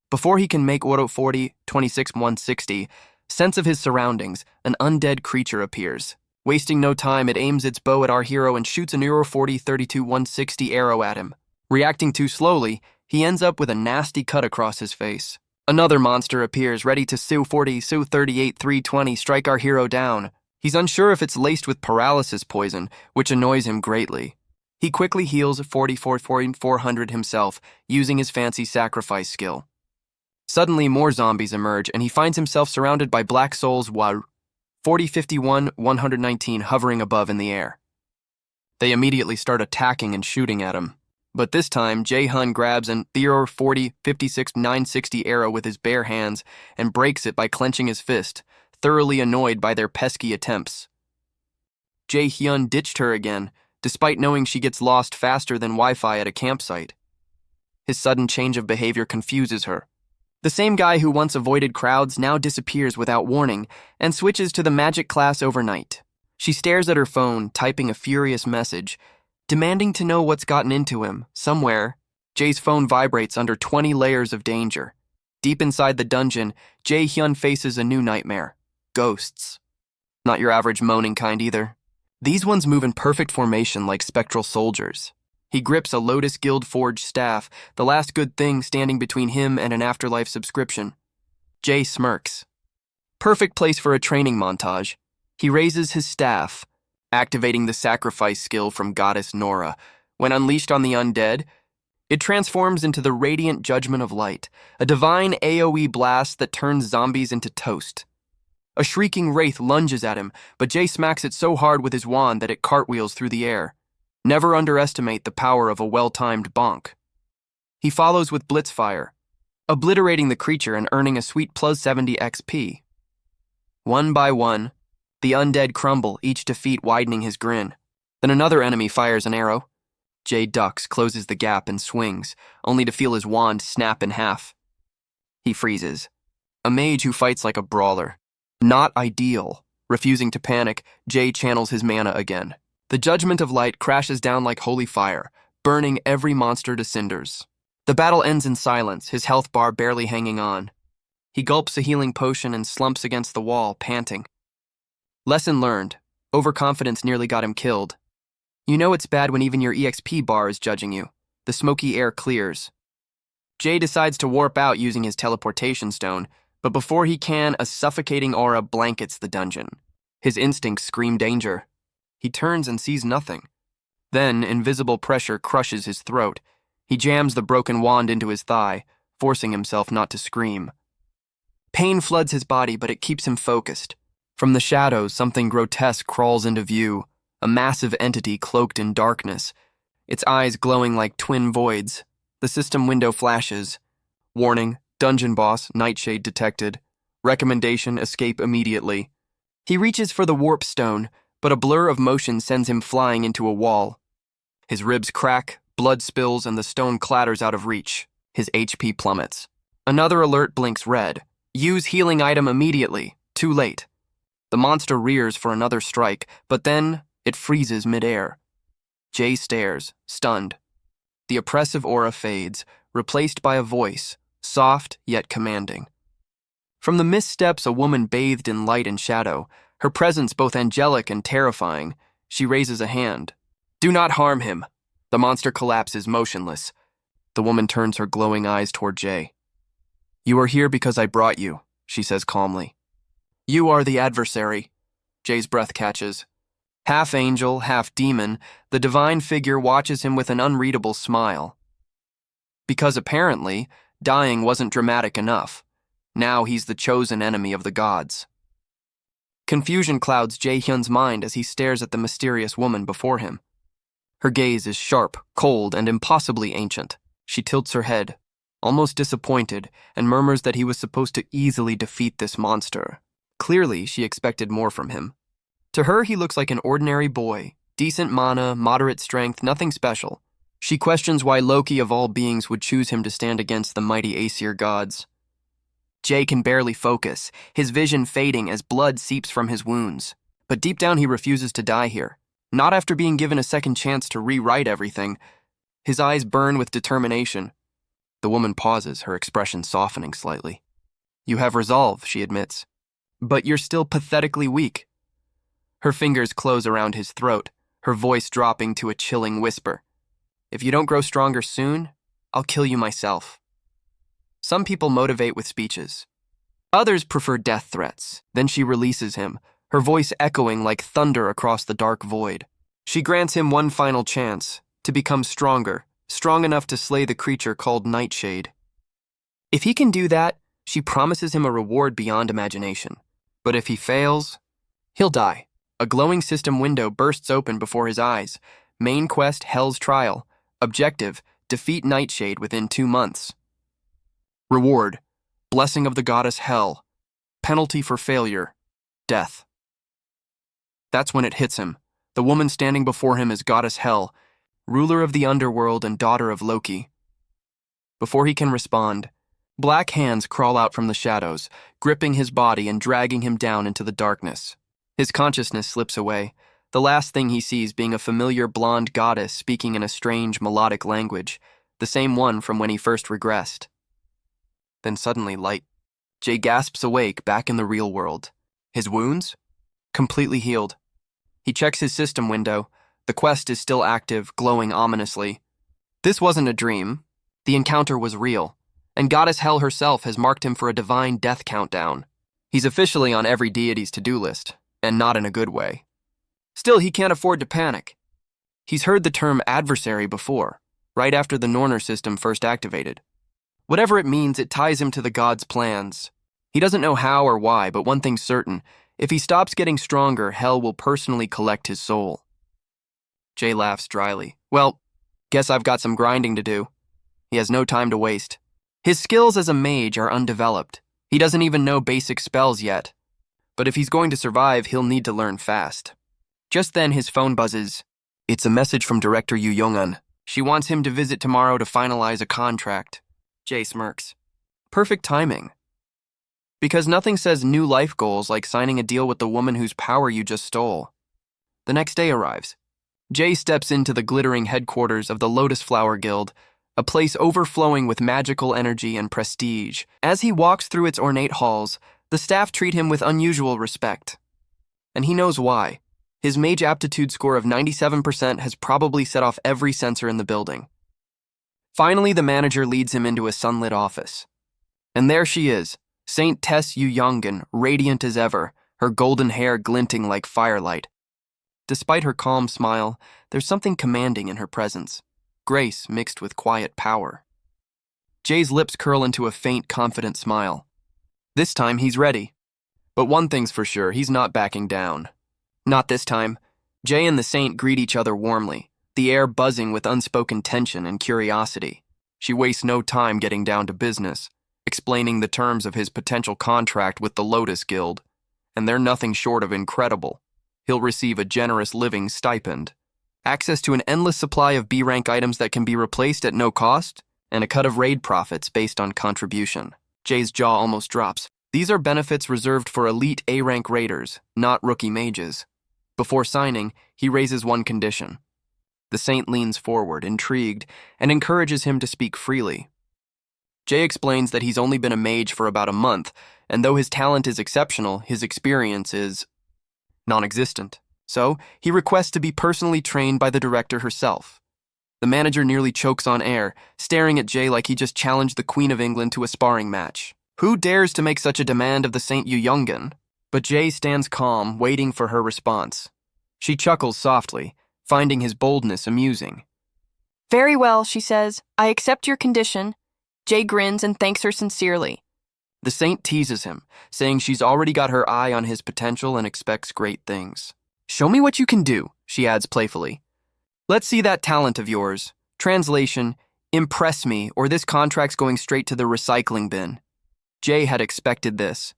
Before he can make 40-26-160, Sense of his surroundings, an undead creature appears. Wasting no time, it aims its bow at our hero and shoots an Euro 40-32-160 arrow at him. Reacting too slowly, he ends up with a nasty cut across his face. Another monster appears, ready to Su-38-320 strike our hero down. He's unsure if it's laced with paralysis poison, which annoys him greatly. He quickly heals 400 himself, using his fancy sacrifice skill. Suddenly, more zombies emerge, and he finds himself surrounded by black souls 40-51-119 hovering above in the air. They immediately start attacking and shooting at him. But this time, Jaehyeon grabs an Euro 40-56-960 arrow with his bare hands and breaks it by clenching his fist, thoroughly annoyed by their pesky attempts. Jaehyeon ditched her again, despite knowing she gets lost faster than Wi-Fi at a campsite. His sudden change of behavior confuses her. The same guy who once avoided crowds now disappears without warning and switches to the magic class overnight. She stares at her phone, typing a furious message, demanding to know what's gotten into him. Somewhere, Jae's phone vibrates under 20 layers of danger. Deep inside the dungeon, Jaehyeon faces a new nightmare. Ghosts. Not your average moaning kind either. These ones move in perfect formation like spectral soldiers. He grips a Lotus Guild forged staff, the last good thing standing between him and an afterlife subscription. Jae smirks. Perfect place for a training montage. He raises his staff, activating the sacrifice skill from Goddess Nora. When unleashed on the undead, it transforms into the Radiant Judgment of Light, a divine AoE blast that turns zombies into toast. A shrieking wraith lunges at him, but Jae smacks it so hard with his wand that it cartwheels through the air. Never underestimate the power of a well-timed bonk. He follows with Blitzfire, obliterating the creature and earning a sweet plus 70 XP. One by one, the undead crumble, each defeat widening his grin. Then another enemy fires an arrow. Jae ducks, closes the gap, and swings, only to feel his wand snap in half. He freezes. A mage who fights like a brawler. Not ideal. Refusing to panic, Jae channels his mana again. The Judgment of Light crashes down like holy fire, burning every monster to cinders. The battle ends in silence, his health bar barely hanging on. He gulps a healing potion and slumps against the wall, panting. Lesson learned. Overconfidence nearly got him killed. You know it's bad when even your EXP bar is judging you. The smoky air clears. Jae decides to warp out using his teleportation stone, but before he can, a suffocating aura blankets the dungeon. His instincts scream danger. He turns and sees nothing. Then, invisible pressure crushes his throat. He jams the broken wand into his thigh, forcing himself not to scream. Pain floods his body, but it keeps him focused. From the shadows, something grotesque crawls into view, a massive entity cloaked in darkness, its eyes glowing like twin voids. The system window flashes. Warning, dungeon boss, nightshade detected. Recommendation, escape immediately. He reaches for the warp stone, but a blur of motion sends him flying into a wall. His ribs crack, blood spills, and the stone clatters out of reach. His HP plummets. Another alert blinks red. Use healing item immediately. Too late. The monster rears for another strike, but then it freezes midair. Jae stares, stunned. The oppressive aura fades, replaced by a voice, soft yet commanding. From the mist steps a woman bathed in light and shadow, her presence both angelic and terrifying. She raises a hand. Do not harm him. The monster collapses motionless. The woman turns her glowing eyes toward Jae. You are here because I brought you, she says calmly. You are the adversary. Jae's breath catches. Half angel, half demon, the divine figure watches him with an unreadable smile. Because apparently, dying wasn't dramatic enough. Now he's the chosen enemy of the gods. Confusion clouds Jaehyun's mind as he stares at the mysterious woman before him. Her gaze is sharp, cold, and impossibly ancient. She tilts her head, almost disappointed, and murmurs that he was supposed to easily defeat this monster. Clearly, she expected more from him. To her, he looks like an ordinary boy. Decent mana, moderate strength, nothing special. She questions why Loki of all beings would choose him to stand against the mighty Aesir gods. Jae can barely focus, his vision fading as blood seeps from his wounds. But deep down he refuses to die here. Not after being given a second chance to rewrite everything. His eyes burn with determination. The woman pauses, her expression softening slightly. You have resolve, she admits. But you're still pathetically weak. Her fingers close around his throat, her voice dropping to a chilling whisper. If you don't grow stronger soon, I'll kill you myself. Some people motivate with speeches. Others prefer death threats. Then she releases him, her voice echoing like thunder across the dark void. She grants him one final chance to become stronger, strong enough to slay the creature called Nightshade. If he can do that, she promises him a reward beyond imagination. But if he fails, he'll die. A glowing system window bursts open before his eyes. Main quest, Hell's Trial. Objective, defeat Nightshade within 2 months. Reward, blessing of the goddess Hell. Penalty for failure, death. That's when it hits him. The woman standing before him is goddess Hell, ruler of the underworld and daughter of Loki. Before he can respond, black hands crawl out from the shadows, gripping his body and dragging him down into the darkness. His consciousness slips away, the last thing he sees being a familiar blonde goddess speaking in a strange melodic language, the same one from when he first regressed. Then suddenly light. Jay gasps awake, back in the real world. His wounds? Completely healed. He checks his system window. The quest is still active, glowing ominously. This wasn't a dream. The encounter was real, and Goddess Hell herself has marked him for a divine death countdown. He's officially on every deity's to-do list, and not in a good way. Still, he can't afford to panic. He's heard the term adversary before, right after the Norner system first activated. Whatever it means, it ties him to the gods' plans. He doesn't know how or why, but one thing's certain. If he stops getting stronger, Hell will personally collect his soul. Jay laughs dryly. Well, guess I've got some grinding to do. He has no time to waste. His skills as a mage are undeveloped. He doesn't even know basic spells yet. But if he's going to survive, he'll need to learn fast. Just then, his phone buzzes. It's a message from Director Yu Yongun. She wants him to visit tomorrow to finalize a contract. Jay smirks. Perfect timing. Because nothing says new life goals like signing a deal with the woman whose power you just stole. The next day arrives. Jay steps into the glittering headquarters of the Lotus Flower Guild, a place overflowing with magical energy and prestige. As he walks through its ornate halls, the staff treat him with unusual respect. And he knows why. His mage aptitude score of 97% has probably set off every sensor in the building. Finally, the manager leads him into a sunlit office. And there she is, Saint Tess Yu Yongun, radiant as ever, her golden hair glinting like firelight. Despite her calm smile, there's something commanding in her presence, grace mixed with quiet power. Jay's lips curl into a faint, confident smile. This time, he's ready. But one thing's for sure, he's not backing down. Not this time. Jay and the Saint greet each other warmly, the air buzzing with unspoken tension and curiosity. She wastes no time getting down to business, explaining the terms of his potential contract with the Lotus Guild, and they're nothing short of incredible. He'll receive a generous living stipend, access to an endless supply of B-rank items that can be replaced at no cost, and a cut of raid profits based on contribution. Jay's jaw almost drops. These are benefits reserved for elite A-rank raiders, not rookie mages. Before signing, he raises one condition. The Saint leans forward, intrigued, and encourages him to speak freely. Jay explains that he's only been a mage for about a month, and though his talent is exceptional, his experience is non-existent. So, he requests to be personally trained by the director herself. The manager nearly chokes on air, staring at Jay like he just challenged the Queen of England to a sparring match. Who dares to make such a demand of the Saint Yu Yongun? But Jay stands calm, waiting for her response. She chuckles softly, finding his boldness amusing. Very well, she says. I accept your condition. Jay grins and thanks her sincerely. The Saint teases him, saying she's already got her eye on his potential and expects great things. Show me what you can do, she adds playfully. Let's see that talent of yours. Translation, impress me, or this contract's going straight to the recycling bin. Jay had expected this.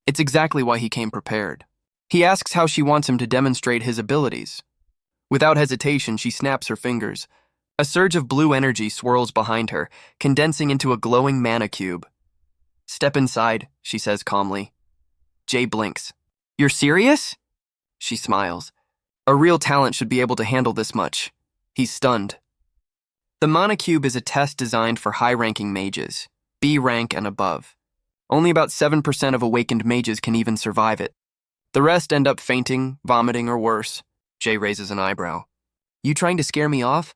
It's exactly why he came prepared. He asks how she wants him to demonstrate his abilities. Without hesitation, she snaps her fingers. A surge of blue energy swirls behind her, condensing into a glowing mana cube. Step inside, she says calmly. Jay blinks. You're serious? She smiles. A real talent should be able to handle this much. He's stunned. The mana cube is a test designed for high-ranking mages, B rank and above. Only about 7% of awakened mages can even survive it. The rest end up fainting, vomiting, or worse. Jay raises an eyebrow. You trying to scare me off?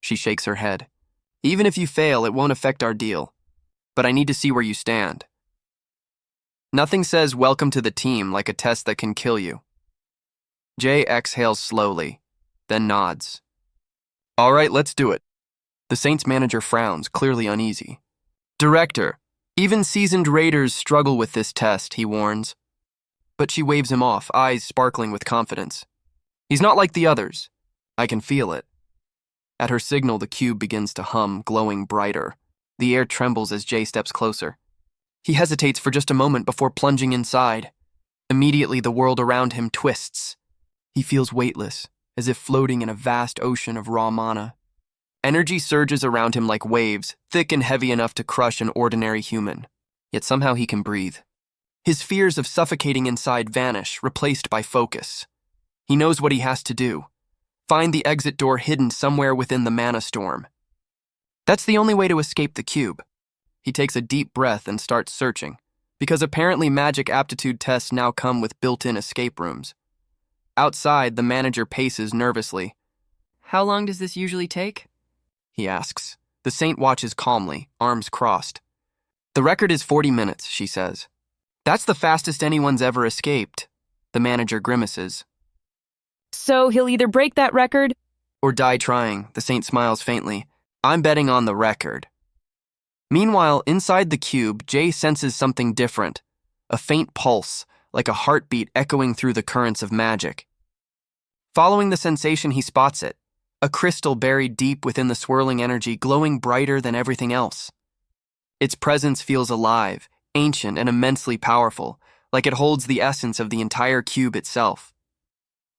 She shakes her head. Even if you fail, it won't affect our deal. But I need to see where you stand. Nothing says welcome to the team like a test that can kill you. Jay exhales slowly, then nods. All right, let's do it. The Saints manager frowns, clearly uneasy. Director, even seasoned raiders struggle with this test, he warns. But she waves him off, eyes sparkling with confidence. He's not like the others. I can feel it. At her signal, the cube begins to hum, glowing brighter. The air trembles as Jay steps closer. He hesitates for just a moment before plunging inside. Immediately, the world around him twists. He feels weightless, as if floating in a vast ocean of raw mana. Energy surges around him like waves, thick and heavy enough to crush an ordinary human. Yet somehow he can breathe. His fears of suffocating inside vanish, replaced by focus. He knows what he has to do. Find the exit door hidden somewhere within the mana storm. That's the only way to escape the cube. He takes a deep breath and starts searching, because apparently magic aptitude tests now come with built-in escape rooms. Outside, the manager paces nervously. How long does this usually take? He asks. The saint watches calmly, arms crossed. The record is 40 minutes, she says. That's the fastest anyone's ever escaped. The manager grimaces. So he'll either break that record Or die trying, the saint smiles faintly. I'm betting on the record. Meanwhile, inside the cube, Jay senses something different. A faint pulse, like a heartbeat echoing through the currents of magic. Following the sensation, he spots it. A crystal buried deep within the swirling energy, glowing brighter than everything else. Its presence feels alive, ancient, and immensely powerful, like it holds the essence of the entire cube itself.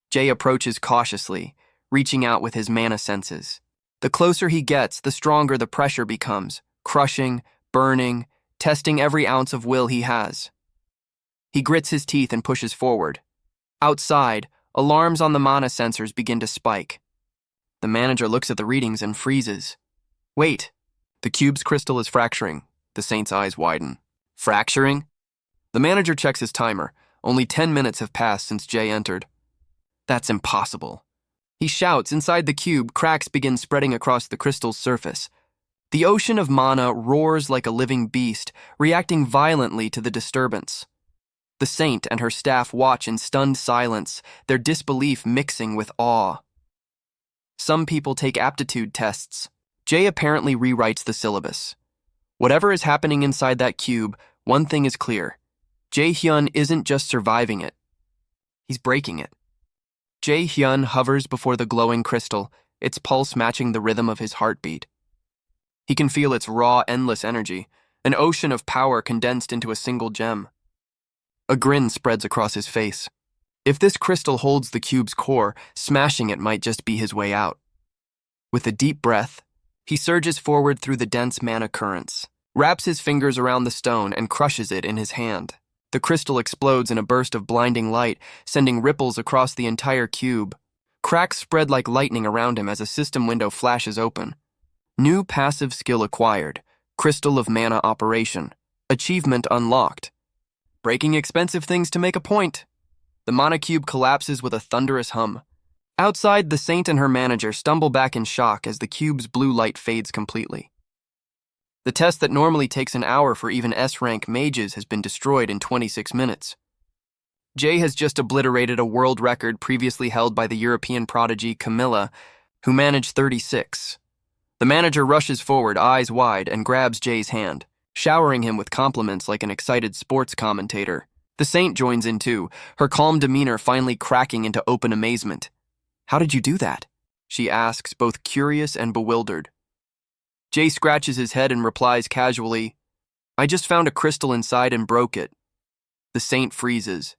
Jay approaches cautiously, reaching out with his mana senses. The closer he gets, the stronger the pressure becomes, crushing, burning, testing every ounce of will he has. He grits his teeth and pushes forward. Outside, alarms on the mana sensors begin to spike. The manager looks at the readings and freezes. Wait, the cube's crystal is fracturing. The saint's eyes widen. Fracturing? The manager checks his timer. Only 10 minutes have passed since Jay entered. That's impossible. He shouts. Inside the cube, cracks begin spreading across the crystal's surface. The ocean of mana roars like a living beast, reacting violently to the disturbance. The saint and her staff watch in stunned silence, their disbelief mixing with awe. Some people take aptitude tests. Jay apparently rewrites the syllabus. Whatever is happening inside that cube, one thing is clear. Jaehyeon isn't just surviving it. He's breaking it. Jaehyeon hovers before the glowing crystal, its pulse matching the rhythm of his heartbeat. He can feel its raw, endless energy, an ocean of power condensed into a single gem. A grin spreads across his face. If this crystal holds the cube's core, smashing it might just be his way out. With a deep breath, he surges forward through the dense mana currents, wraps his fingers around the stone, and crushes it in his hand. The crystal explodes in a burst of blinding light, sending ripples across the entire cube. Cracks spread like lightning around him as a system window flashes open. New passive skill acquired. Crystal of Mana Operation. Achievement unlocked. Breaking expensive things to make a point. The mana cube collapses with a thunderous hum. Outside, the saint and her manager stumble back in shock as the cube's blue light fades completely. The test that normally takes an hour for even S-Rank mages has been destroyed in 26 minutes. Jay has just obliterated a world record previously held by the European prodigy Camilla, who managed 36. The manager rushes forward, eyes wide, and grabs Jay's hand, showering him with compliments like an excited sports commentator. The saint joins in too, her calm demeanor finally cracking into open amazement. How did you do that? She asks, both curious and bewildered. Jay scratches his head and replies casually, I just found a crystal inside and broke it. The saint freezes.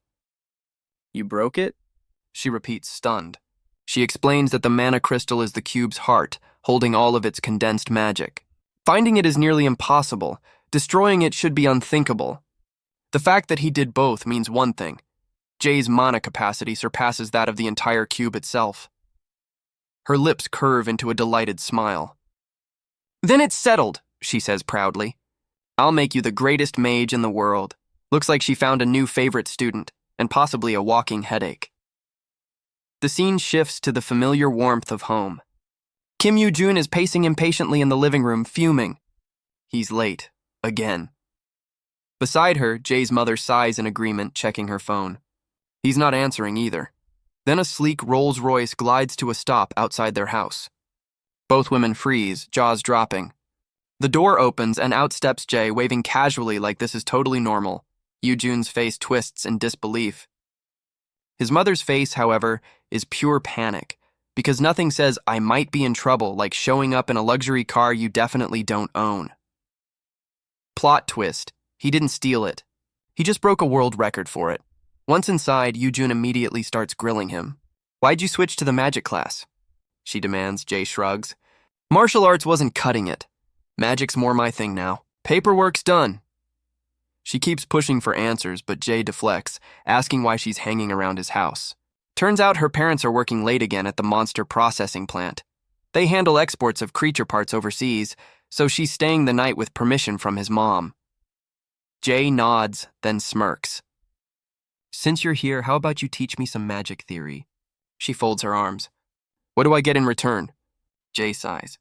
You broke it? She repeats, stunned. She explains that the mana crystal is the cube's heart, holding all of its condensed magic. Finding it is nearly impossible. Destroying it should be unthinkable. The fact that he did both means one thing. Jay's mana capacity surpasses that of the entire cube itself. Her lips curve into a delighted smile. Then it's settled, she says proudly. I'll make you the greatest mage in the world. Looks like she found a new favorite student, and possibly a walking headache. The scene shifts to the familiar warmth of home. Kim Yoo-jun is pacing impatiently in the living room, fuming. He's late, again. Beside her, Jae's mother sighs in agreement, checking her phone. He's not answering either. Then a sleek Rolls-Royce glides to a stop outside their house. Both women freeze, jaws dropping. The door opens and out steps Jae, waving casually like this is totally normal. Yoo-jun's face twists in disbelief. His mother's face, however, is pure panic, because nothing says I might be in trouble like showing up in a luxury car you definitely don't own. Plot twist. He didn't steal it. He just broke a world record for it. Once inside, Yoo-jun immediately starts grilling him. Why'd you switch to the magic class? She demands. Jae shrugs. Martial arts wasn't cutting it. Magic's more my thing now. Paperwork's done. She keeps pushing for answers, but Jae deflects, asking why she's hanging around his house. Turns out her parents are working late again at the monster processing plant. They handle exports of creature parts overseas, so she's staying the night with permission from his mom. Jae nods, then smirks. Since you're here, how about you teach me some magic theory? She folds her arms. What do I get in return? Jae sighs.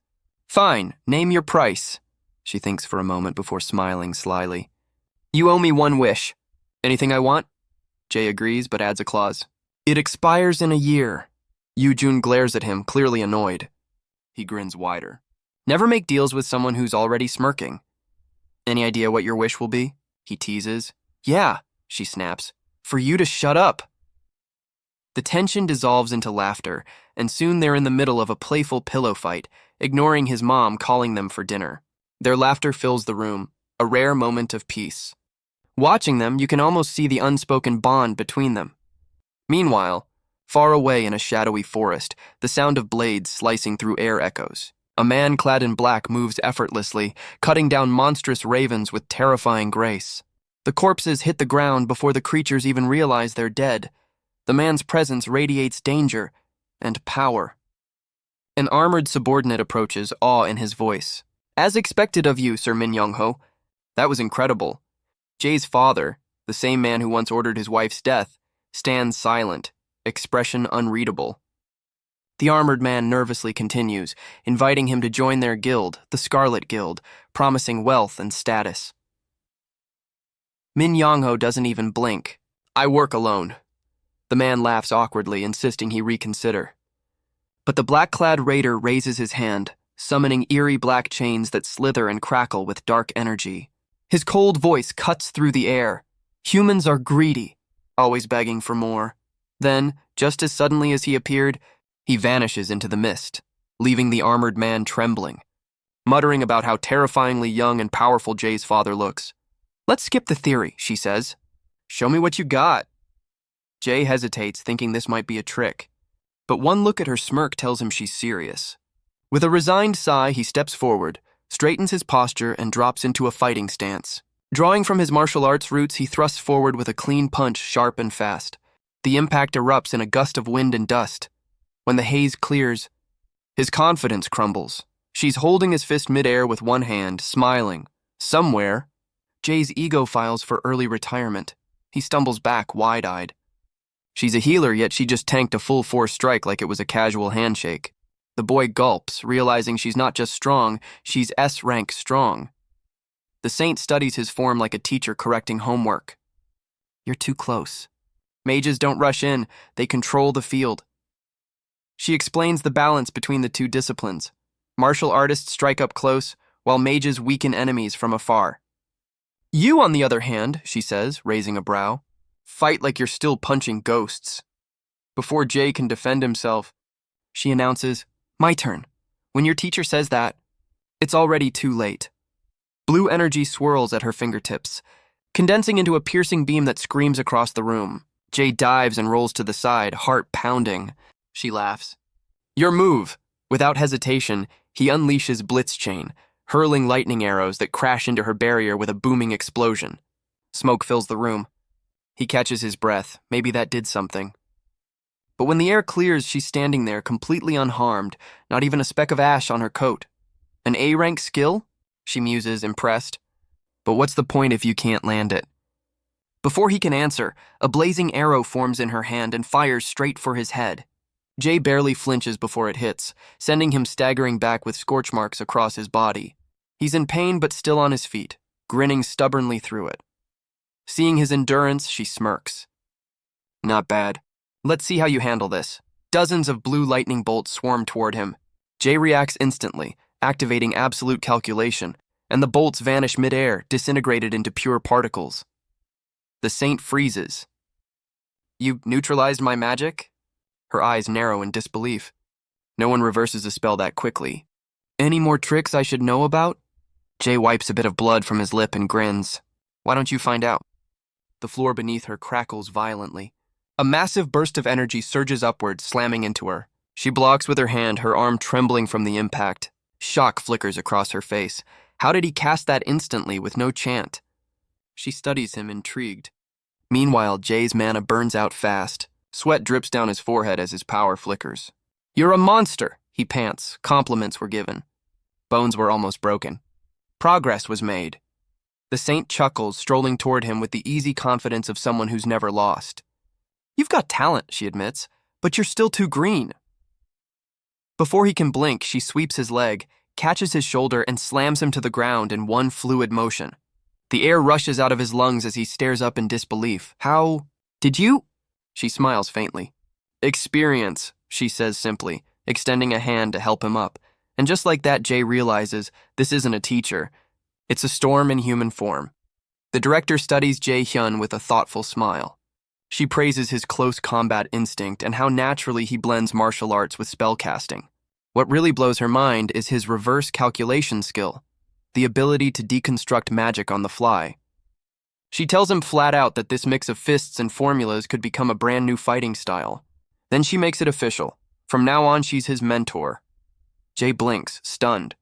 Fine, name your price. She thinks for a moment before smiling slyly. You owe me one wish. Anything I want? Jae agrees, but adds a clause. It expires in a year. Yoo-jun glares at him, clearly annoyed. He grins wider. Never make deals with someone who's already smirking. Any idea what your wish will be? He teases. Yeah, she snaps. For you to shut up. The tension dissolves into laughter, and soon they're in the middle of a playful pillow fight, ignoring his mom calling them for dinner. Their laughter fills the room, a rare moment of peace. Watching them, you can almost see the unspoken bond between them. Meanwhile, far away in a shadowy forest, the sound of blades slicing through air echoes. A man clad in black moves effortlessly, cutting down monstrous ravens with terrifying grace. The corpses hit the ground before the creatures even realize they're dead. The man's presence radiates danger and power. An armored subordinate approaches, awe in his voice. As expected of you, Sir Min Young-ho. That was incredible. Jae's father, the same man who once ordered his wife's death, stands silent, expression unreadable. The armored man nervously continues, inviting him to join their guild, the Scarlet Guild, promising wealth and status. Min Young-ho doesn't even blink. I work alone. The man laughs awkwardly, insisting he reconsider. But the black-clad raider raises his hand, summoning eerie black chains that slither and crackle with dark energy. His cold voice cuts through the air. Humans are greedy, always begging for more. Then, just as suddenly as he appeared, he vanishes into the mist, leaving the armored man trembling, muttering about how terrifyingly young and powerful Jae's father looks. Let's skip the theory, she says. Show me what you got. Jae hesitates, thinking this might be a trick. But one look at her smirk tells him she's serious. With a resigned sigh, he steps forward, straightens his posture, and drops into a fighting stance. Drawing from his martial arts roots, he thrusts forward with a clean punch, sharp and fast. The impact erupts in a gust of wind and dust. When the haze clears, his confidence crumbles. She's holding his fist midair with one hand, smiling. Somewhere, Jae's ego files for early retirement. He stumbles back, wide-eyed. She's a healer, yet she just tanked a full-force strike like it was a casual handshake. The boy gulps, realizing she's not just strong, she's S-rank strong. The saint studies his form like a teacher correcting homework. You're too close. Mages don't rush in, they control the field. She explains the balance between the two disciplines. Martial artists strike up close, while mages weaken enemies from afar. You, on the other hand, she says, raising a brow, fight like you're still punching ghosts. Before Jae can defend himself, she announces, My turn. When your teacher says that, it's already too late. Blue energy swirls at her fingertips, condensing into a piercing beam that screams across the room. Jae dives and rolls to the side, heart pounding. She laughs. Your move. Without hesitation, he unleashes Blitz Chain, hurling lightning arrows that crash into her barrier with a booming explosion. Smoke fills the room. He catches his breath. Maybe that did something. But when the air clears, she's standing there, completely unharmed, not even a speck of ash on her coat. An A-rank skill? She muses, impressed. But what's the point if you can't land it? Before he can answer, a blazing arrow forms in her hand and fires straight for his head. Jay barely flinches before it hits, sending him staggering back with scorch marks across his body. He's in pain but still on his feet, grinning stubbornly through it. Seeing his endurance, she smirks. Not bad. Let's see how you handle this. Dozens of blue lightning bolts swarm toward him. Jay reacts instantly, activating absolute calculation, and the bolts vanish midair, disintegrated into pure particles. The saint freezes. You neutralized my magic? Her eyes narrow in disbelief. No one reverses a spell that quickly. Any more tricks I should know about? Jay wipes a bit of blood from his lip and grins. Why don't you find out? The floor beneath her crackles violently. A massive burst of energy surges upward, slamming into her. She blocks with her hand, her arm trembling from the impact. Shock flickers across her face. How did he cast that instantly with no chant? She studies him, intrigued. Meanwhile, Jay's mana burns out fast. Sweat drips down his forehead as his power flickers. You're a monster, he pants. Compliments were given. Bones were almost broken. Progress was made. The saint chuckles, strolling toward him with the easy confidence of someone who's never lost. You've got talent, she admits, but you're still too green. Before he can blink, she sweeps his leg, catches his shoulder, and slams him to the ground in one fluid motion. The air rushes out of his lungs as he stares up in disbelief. How did you? She smiles faintly. Experience, she says simply, extending a hand to help him up. And just like that, Jay realizes this isn't a teacher. It's a storm in human form. The director studies Jaehyeon with a thoughtful smile. She praises his close combat instinct and how naturally he blends martial arts with spellcasting. What really blows her mind is his reverse calculation skill, the ability to deconstruct magic on the fly. She tells him flat out that this mix of fists and formulas could become a brand new fighting style. Then she makes it official. From now on, she's his mentor. Jay blinks, stunned.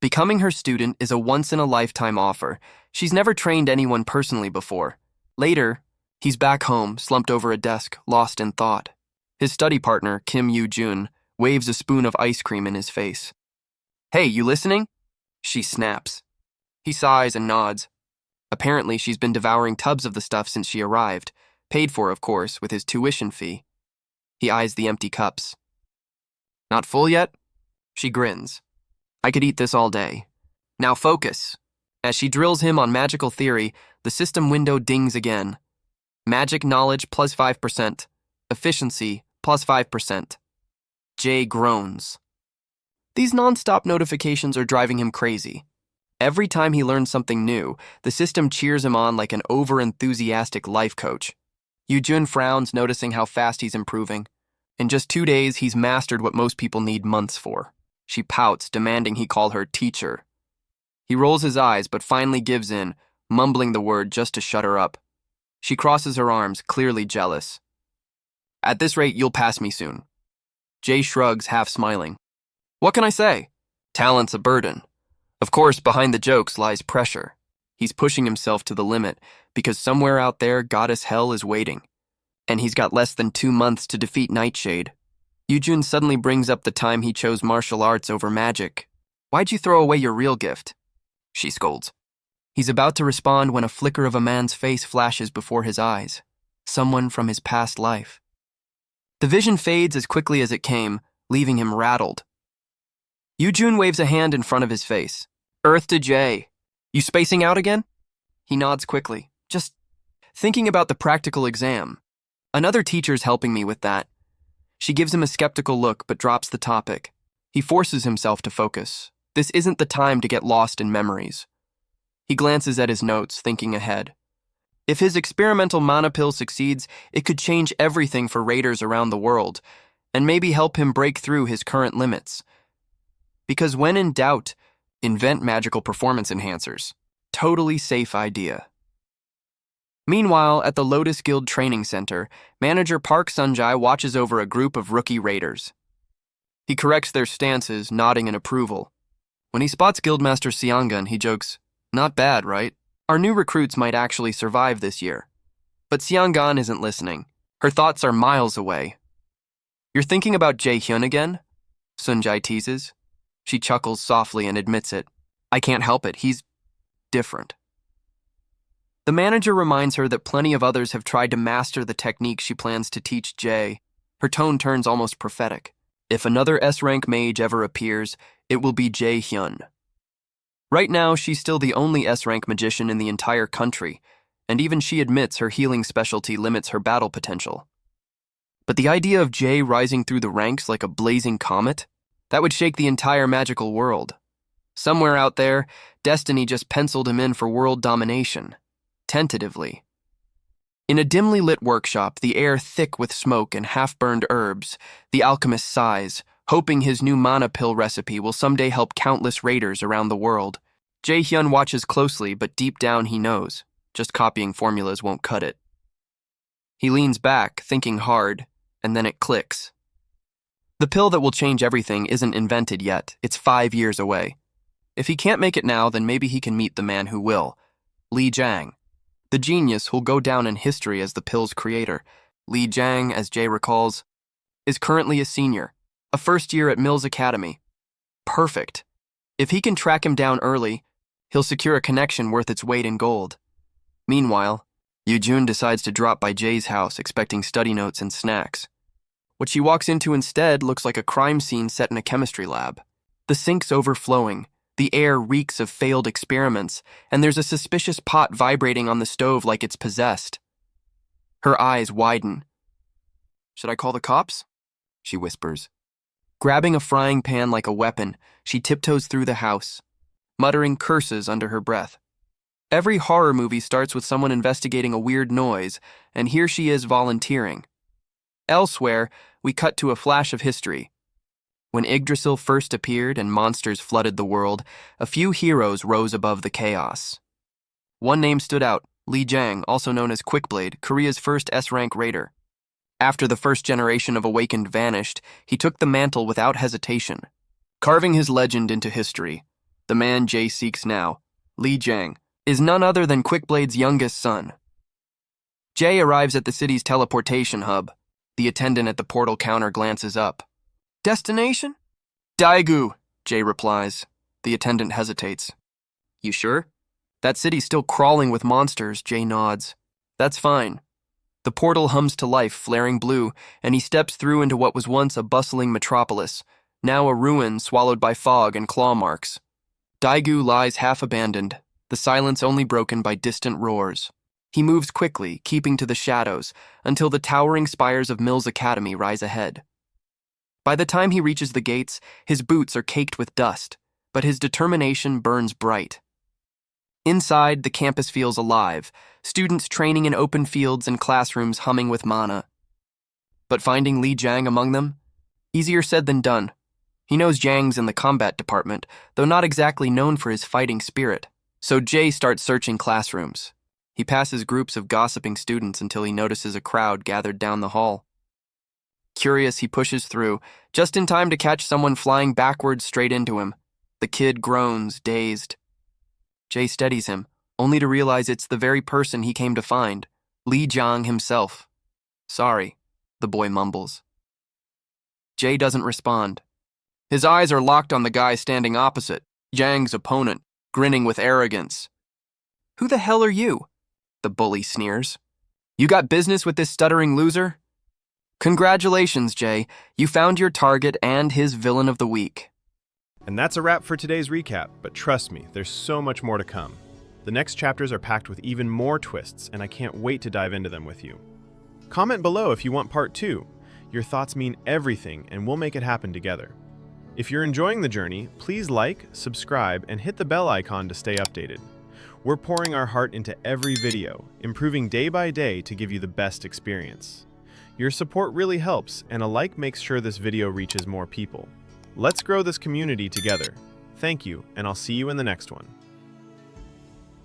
Becoming her student is a once-in-a-lifetime offer. She's never trained anyone personally before. Later, he's back home, slumped over a desk, lost in thought. His study partner, Kim Yoo-jun, waves a spoon of ice cream in his face. Hey, you listening? She snaps. He sighs and nods. Apparently, she's been devouring tubs of the stuff since she arrived, paid for, of course, with his tuition fee. He eyes the empty cups. Not full yet? She grins. I could eat this all day. Now focus. As she drills him on magical theory, the system window dings again. Magic knowledge plus 5%. Efficiency plus 5%. Jay groans. These non-stop notifications are driving him crazy. Every time he learns something new, the system cheers him on like an over-enthusiastic life coach. Yoo-jun frowns, noticing how fast he's improving. In just 2 days, he's mastered what most people need months for. She pouts, demanding he call her teacher. He rolls his eyes, but finally gives in, mumbling the word just to shut her up. She crosses her arms, clearly jealous. At this rate, you'll pass me soon. Jay shrugs, half smiling. What can I say? Talent's a burden. Of course, behind the jokes lies pressure. He's pushing himself to the limit, because somewhere out there, Goddess Hell is waiting. And he's got less than 2 months to defeat Nightshade. Yoo-jun suddenly brings up the time he chose martial arts over magic. Why'd you throw away your real gift? She scolds. He's about to respond when a flicker of a man's face flashes before his eyes. Someone from his past life. The vision fades as quickly as it came, leaving him rattled. Yoo-jun waves a hand in front of his face. Earth to Jay. You spacing out again? He nods quickly. Just thinking about the practical exam. Another teacher's helping me with that. She gives him a skeptical look but drops the topic. He forces himself to focus. This isn't the time to get lost in memories. He glances at his notes, thinking ahead. If his experimental mana pill succeeds, it could change everything for raiders around the world, and maybe help him break through his current limits. Because when in doubt, invent magical performance enhancers. Totally safe idea. Meanwhile, at the Lotus Guild Training Center, manager Park Sunjae watches over a group of rookie raiders. He corrects their stances, nodding in approval. When he spots Guildmaster Seongun, he jokes, "Not bad, right? Our new recruits might actually survive this year." But Seongun isn't listening. Her thoughts are miles away. "You're thinking about Jaehyeon again?" Sunjae teases. She chuckles softly and admits it. "I can't help it. He's different." The manager reminds her that plenty of others have tried to master the technique she plans to teach Jae. Her tone turns almost prophetic. If another S-Rank mage ever appears, it will be Jaehyeon. Right now, she's still the only S-Rank magician in the entire country, and even she admits her healing specialty limits her battle potential. But the idea of Jae rising through the ranks like a blazing comet? That would shake the entire magical world. Somewhere out there, destiny just penciled him in for world domination. Tentatively. In a dimly lit workshop, the air thick with smoke and half-burned herbs, the alchemist sighs, hoping his new mana pill recipe will someday help countless raiders around the world. Jaehyeon watches closely, but deep down he knows. Just copying formulas won't cut it. He leans back, thinking hard, and then it clicks. The pill that will change everything isn't invented yet. It's 5 years away. If he can't make it now, then maybe he can meet the man who will. Li Jang. The genius who'll go down in history as the pill's creator. Li Jang, as Jae recalls, is currently a senior, a first year at Mills Academy. Perfect. If he can track him down early, he'll secure a connection worth its weight in gold. Meanwhile, Yoo-jun decides to drop by Jae's house expecting study notes and snacks. What she walks into instead looks like a crime scene set in a chemistry lab. The sink's overflowing, the air reeks of failed experiments, and there's a suspicious pot vibrating on the stove like it's possessed. Her eyes widen. "Should I call the cops?" she whispers. Grabbing a frying pan like a weapon, she tiptoes through the house, muttering curses under her breath. Every horror movie starts with someone investigating a weird noise, and here she is volunteering. Elsewhere, we cut to a flash of history. When Yggdrasil first appeared and monsters flooded the world, a few heroes rose above the chaos. One name stood out, Li Jang, also known as Quickblade, Korea's first S-Rank raider. After the first generation of Awakened vanished, he took the mantle without hesitation. Carving his legend into history, the man Jae seeks now, Li Jang, is none other than Quickblade's youngest son. Jae arrives at the city's teleportation hub. The attendant at the portal counter glances up. "Destination?" "Daegu," Jae replies. The attendant hesitates. "You sure?" "That city's still crawling with monsters," Jae nods. "That's fine." The portal hums to life, flaring blue, and he steps through into what was once a bustling metropolis, now a ruin swallowed by fog and claw marks. Daegu lies half-abandoned, the silence only broken by distant roars. He moves quickly, keeping to the shadows, until the towering spires of Mills Academy rise ahead. By the time he reaches the gates, his boots are caked with dust, but his determination burns bright. Inside, the campus feels alive, students training in open fields and classrooms humming with mana. But finding Li Jang among them? Easier said than done. He knows Jang's in the combat department, though not exactly known for his fighting spirit. So Jae starts searching classrooms. He passes groups of gossiping students until he notices a crowd gathered down the hall. Curious, he pushes through, just in time to catch someone flying backwards straight into him. The kid groans, dazed. Jae steadies him, only to realize it's the very person he came to find, Li Jang himself. "Sorry," the boy mumbles. Jae doesn't respond. His eyes are locked on the guy standing opposite, Jang's opponent, grinning with arrogance. "Who the hell are you?" the bully sneers. "You got business with this stuttering loser?" "Congratulations, Jae. You found your target and his villain of the week." And that's a wrap for today's recap, but trust me, there's so much more to come. The next chapters are packed with even more twists, and I can't wait to dive into them with you. Comment below if you want part 2. Your thoughts mean everything, and we'll make it happen together. If you're enjoying the journey, please like, subscribe, and hit the bell icon to stay updated. We're pouring our heart into every video, improving day by day to give you the best experience. Your support really helps, and a like makes sure this video reaches more people. Let's grow this community together. Thank you, and I'll see you in the next one.